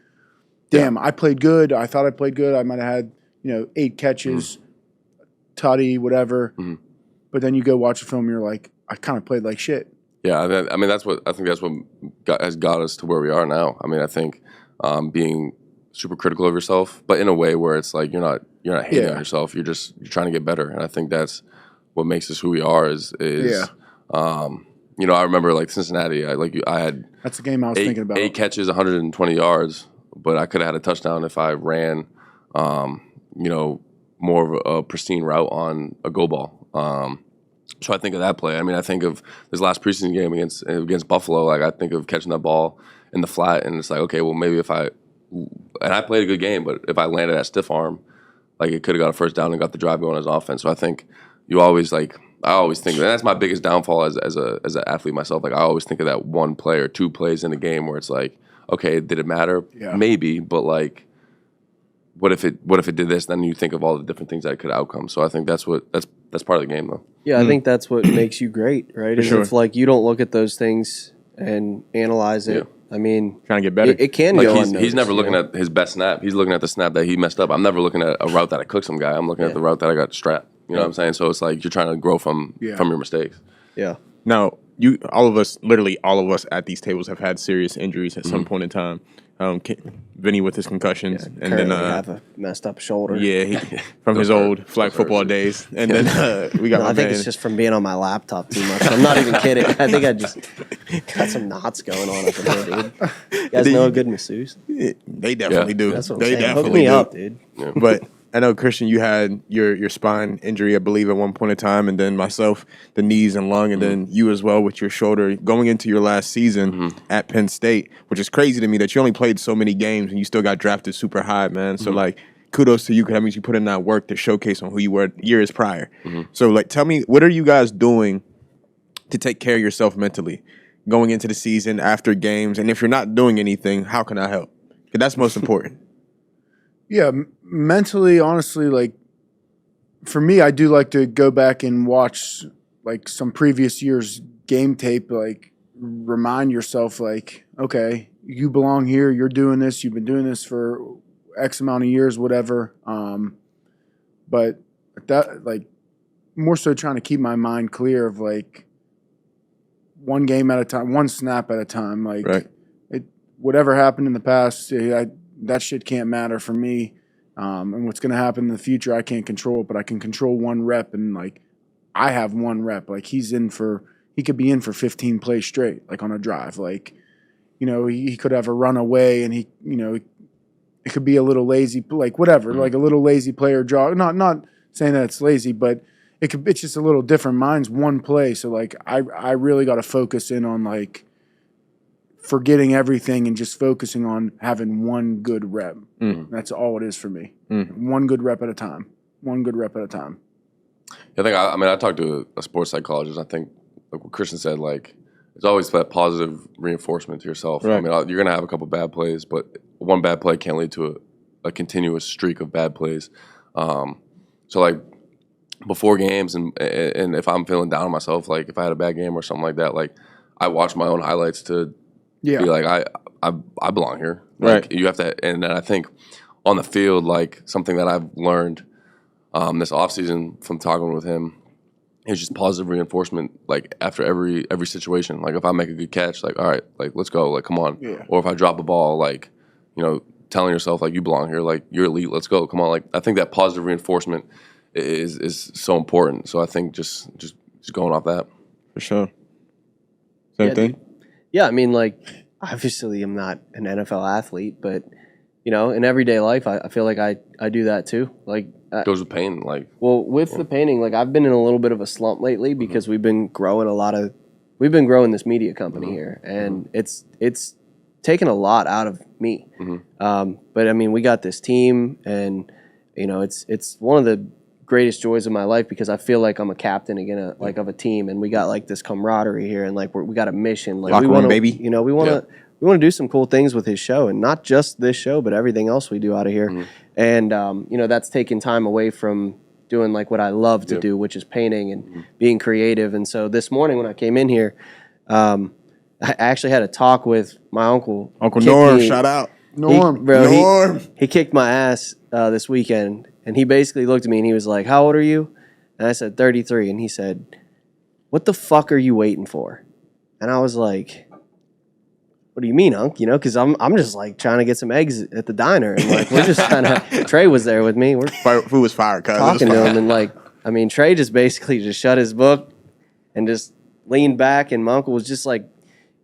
damn, I played good. I thought I played good. I might have had 8 catches, tutty, whatever. But then you go watch the film, and you're like, I kind of played like shit. Yeah, I mean that's what has got us to where we are now. I mean, I think being super critical of yourself, but in a way where it's like you're not hating on yourself. You're trying to get better, and I think that's what makes us who we are. I remember like Cincinnati. I had that's the game I was thinking about. 8 catches, 120 yards, but I could have had a touchdown if I ran, more of a pristine route on a go ball. So I think of that play. I mean, I think of this last preseason game against Buffalo. Like I think of catching that ball in the flat, and it's like, okay, well maybe I played a good game, but if I landed that stiff arm, like it could have got a first down and got the drive going as offense. So I think I always think, and that's my biggest downfall as an athlete myself. Like I always think of that one play or 2 plays in a game where it's like, okay, did it matter? Yeah. Maybe, but like, what if it did this? Then you think of all the different things that could outcome. So I think that's part of the game, though. Yeah, I think that's what makes you great, right? Is if like you don't look at those things and analyze it. I mean, trying to get better. It can like go he's never looking at his best snap. He's looking at the snap that he messed up. I'm never looking at a route that I cooked some guy. I'm looking at the route that I got strapped. You know what I'm saying? So it's like you're trying to grow from your mistakes. Yeah. Now, literally all of us at these tables have had serious injuries at some point in time. Vinny with his concussions, and then have a messed up shoulder. Yeah, from his old flag football days, and then we got. I think it's just from being on my laptop too much. I'm not even kidding. I think I just got some knots going on up in there, dude. You guys know a good masseuse? They definitely do. That's what I'm they saying. definitely Hook me do. up, dude. Yeah. But I know, Christian, you had your spine injury, I believe, at one point in time, and then myself, the knees and lung, and then you as well with your shoulder going into your last season at Penn State, which is crazy to me that you only played so many games and you still got drafted super high, man. So, like, kudos to you because that means you put in that work to showcase on who you were years prior. So, like, tell me, what are you guys doing to take care of yourself mentally going into the season, after games? And if you're not doing anything, how can I help? Because that's most important. Yeah, mentally, honestly, like for me, I do like to go back and watch like some previous year's game tape, like remind yourself like, okay, you belong here, you're doing this, you've been doing this for X amount of years, whatever. But that, like, more so trying to keep my mind clear of like one game at a time, one snap at a time. Like whatever happened in the past, that shit can't matter for me. And what's going to happen in the future, I can't control it, but I can control one rep. And like, I have one rep. Like he could be in for 15 plays straight, like on a drive. Like, he could have a run away and it could be a little lazy, like whatever, like a little lazy player draw. Not saying that it's lazy, but it's just a little different. Mine's one play. So like, I really got to focus in on like, forgetting everything and just focusing on having one good rep. That's all it is for me. One good rep at a time. One good rep at a time. I talked to a sports psychologist. I think, like what Christian said, like it's always that positive reinforcement to yourself. Right. I mean, you're gonna have a couple bad plays, but one bad play can't lead to a continuous streak of bad plays. So like before games, and if I'm feeling down on myself, like if I had a bad game or something like that, like I watch my own highlights to. Yeah, be like I belong here. Like, you have to, and then I think on the field, like something that I've learned this offseason from talking with him is just positive reinforcement. Like after every situation, like if I make a good catch, like all right, like let's go, like come on. Yeah. Or if I drop a ball, like telling yourself like you belong here, like you're elite, let's go, come on. Like I think that positive reinforcement is so important. So I think just going off that. For sure. Same thing. Yeah, I mean, like, obviously I'm not an NFL athlete, but, in everyday life, I feel like I do that too. Like, it goes with pain, like. Well, with the painting, like, I've been in a little bit of a slump lately because we've been growing this media company here, and it's taken a lot out of me. But I mean, we got this team, and it's one of the greatest joys of my life because I feel like I'm a captain again, of a team, and we got like this camaraderie here, and like we got a mission. Like we want to, baby. We want to do some cool things with his show, and not just this show, but everything else we do out of here. And that's taking time away from doing like what I love to do, which is painting and being creative. And so this morning when I came in here, I actually had a talk with my uncle. Uncle Norm, shout out. Norm. He kicked my ass this weekend, and he basically looked at me and he was like, "How old are you?" And I said, 33. And he said, "What the fuck are you waiting for?" And I was like, "What do you mean, Unc?" You know, because I'm just like trying to get some eggs at the diner, and like we're just kind of Trey was there with me. We're Food was fire, cuz. talking to him, and like I mean, Trey just basically just shut his book and just leaned back, and my uncle was just like,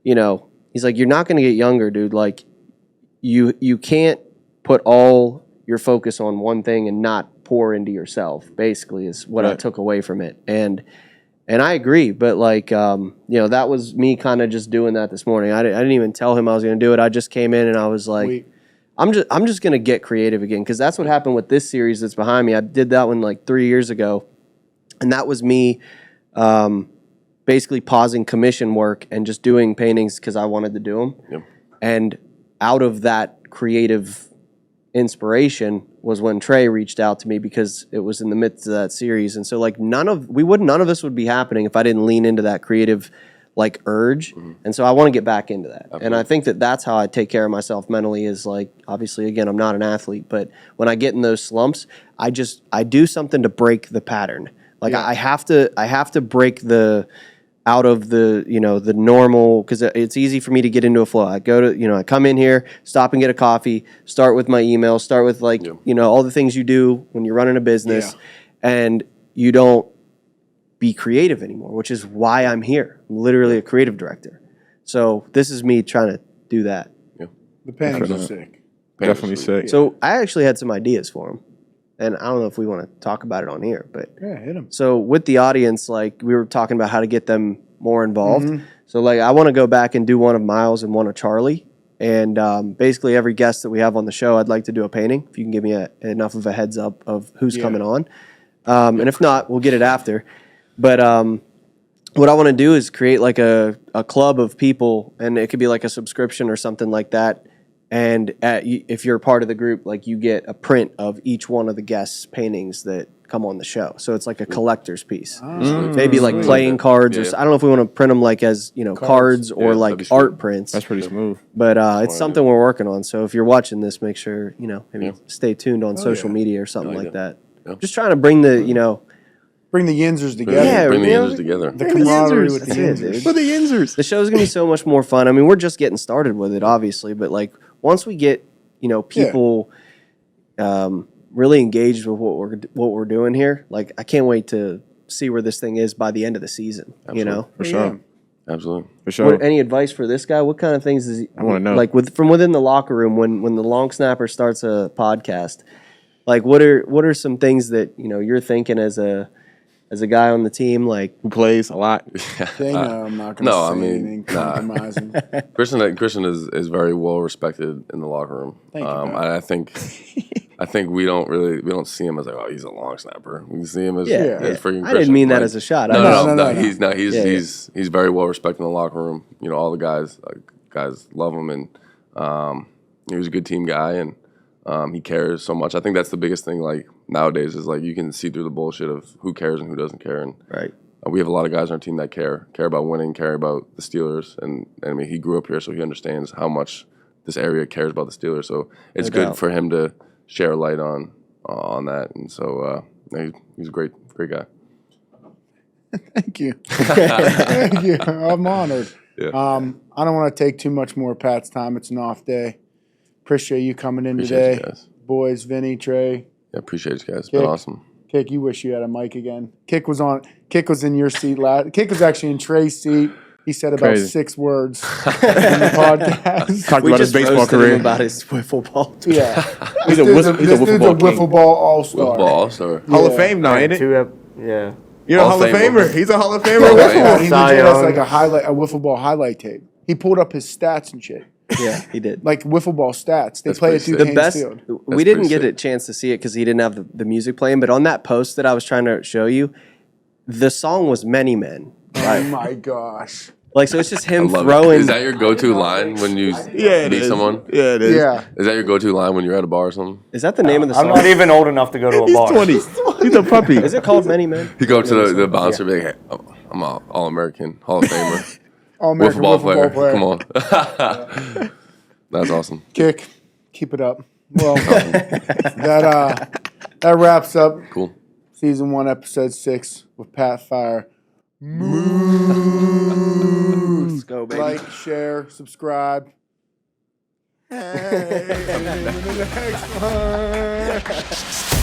you know, he's like, "You're not gonna get younger, dude. Like, you can't put all your focus on one thing and not pour into yourself." Basically, is what I took away from it, and I agree. But like, you know, that was me kind of just doing that this morning. I didn't even tell him I was gonna do it. I just came in and I was like, I'm just gonna get creative again, because that's what happened with this series that's behind me. I did that one like 3 years ago, and that was me. Basically pausing commission work and just doing paintings because I wanted to do them. Yep. And out of that creative inspiration was when Trey reached out to me, because it was in the midst of that series. And so like none of this would be happening if I didn't lean into that creative like urge. Mm-hmm. And so I want to get back into that. Absolutely. And I think that's how I take care of myself mentally, is like, obviously, again, I'm not an athlete, but when I get in those slumps, I do something to break the pattern. Like I have to break out of the, you know, the normal, because it's easy for me to get into a flow. I go to, you know, I come in here, stop and get a coffee, start with my email, start with like, you know, all the things you do when you're running a business, and you don't be creative anymore, which is why I'm here. I'm literally a creative director. So this is me trying to do that. Yeah. The paintings are sick. Definitely sick. So I actually had some ideas for him. And I don't know if we want to talk about it on here, but hit them. So with the audience, like we were talking about how to get them more involved. Mm-hmm. So like I want to go back and do one of Miles and one of Charlie, and basically every guest that we have on the show, I'd like to do a painting. If you can give me enough of a heads up of who's coming on, and if not, we'll get it after. But what I want to do is create like a club of people, and it could be like a subscription or something like that. And if you're part of the group, like you get a print of each one of the guests' paintings that come on the show. So it's like a collector's piece. Maybe like playing cards, or I don't know if we want to print them like as, you know, cards or like art prints. That's pretty smooth. But it's something we're working on. So if you're watching this, make sure, you know, maybe stay tuned on social media or something like that. Yeah. Just trying to bring the, you know, bring the Yinzers together. Yeah, bring the Yinzers together. The camaraderie with the Yinzers. For the Yinzers. The show's gonna be so much more fun. I mean, we're just getting started with it, obviously, but like once we get, you know, people really engaged with what we're doing here, like I can't wait to see where this thing is by the end of the season. Absolutely. You know, for sure. Absolutely, for sure. Any advice for this guy? What kind of things does he? I want to know. Like from within the locker room, when the long snapper starts a podcast, like what are some things that, you know, you're thinking as a guy on the team, like who plays a lot? They know I'm not going to say anything compromising. Christian is very well respected in the locker room. Thank you, I think we don't see him as like, oh, he's a long snapper. We see him as freaking Christian. I didn't mean that as a shot. No. He's very well respected in the locker room. You know, all the guys love him, and he was a good team guy, and he cares so much. I think that's the biggest thing. Like nowadays, is like you can see through the bullshit of who cares and who doesn't care. And right, we have a lot of guys on our team that care about winning, care about the Steelers, and I mean he grew up here, so he understands how much this area cares about the Steelers. So it's good for him to share a light on that, and so he's a great guy. Thank you. Thank you. I'm honored. Yeah. I don't want to take too much more of Pat's time. It's an off day. Appreciate you coming in today. You guys. Boys, Vinny, Trey. Yeah, appreciate you guys. It's been awesome. Kick, you wish you had a mic again. Kick was in your seat last. Kick was actually in Trey's seat. He said about 6 words in the podcast. Talked about his baseball career. About his wiffle ball. Yeah. He's a wiffle ball all-star. Wiffle ball all-star. Hall of Fame now, ain't it? Yeah. You're a Hall of Famer. He's a Hall of Famer. He legit has like a wiffle ball highlight tape. He pulled up his stats and shit. Yeah, he did. Like wiffle ball stats. They That's play it through the best. Field. We didn't get a chance to see it because he didn't have the music playing. But on that post that I was trying to show you, the song was "Many Men." Oh my gosh! Like, so it's just him throwing. Is that your go-to line when you meet someone? Yeah, it is. Yeah. Is that your go-to line when you're at a bar or something? Is that the name of the song? I'm not even old enough to go to a bar. 20. He's a puppy. Is it called "Many Men"? You go to the bouncer, be like, hey, I'm an All-American, Hall of Famer. All-American wiffle ball player. player. Come on. That's awesome. Kick. Keep it up. Well, that wraps up Cool. season 1, episode 6 with Pat Fire. Let's go, baby. Like, share, subscribe. Hey, the next one.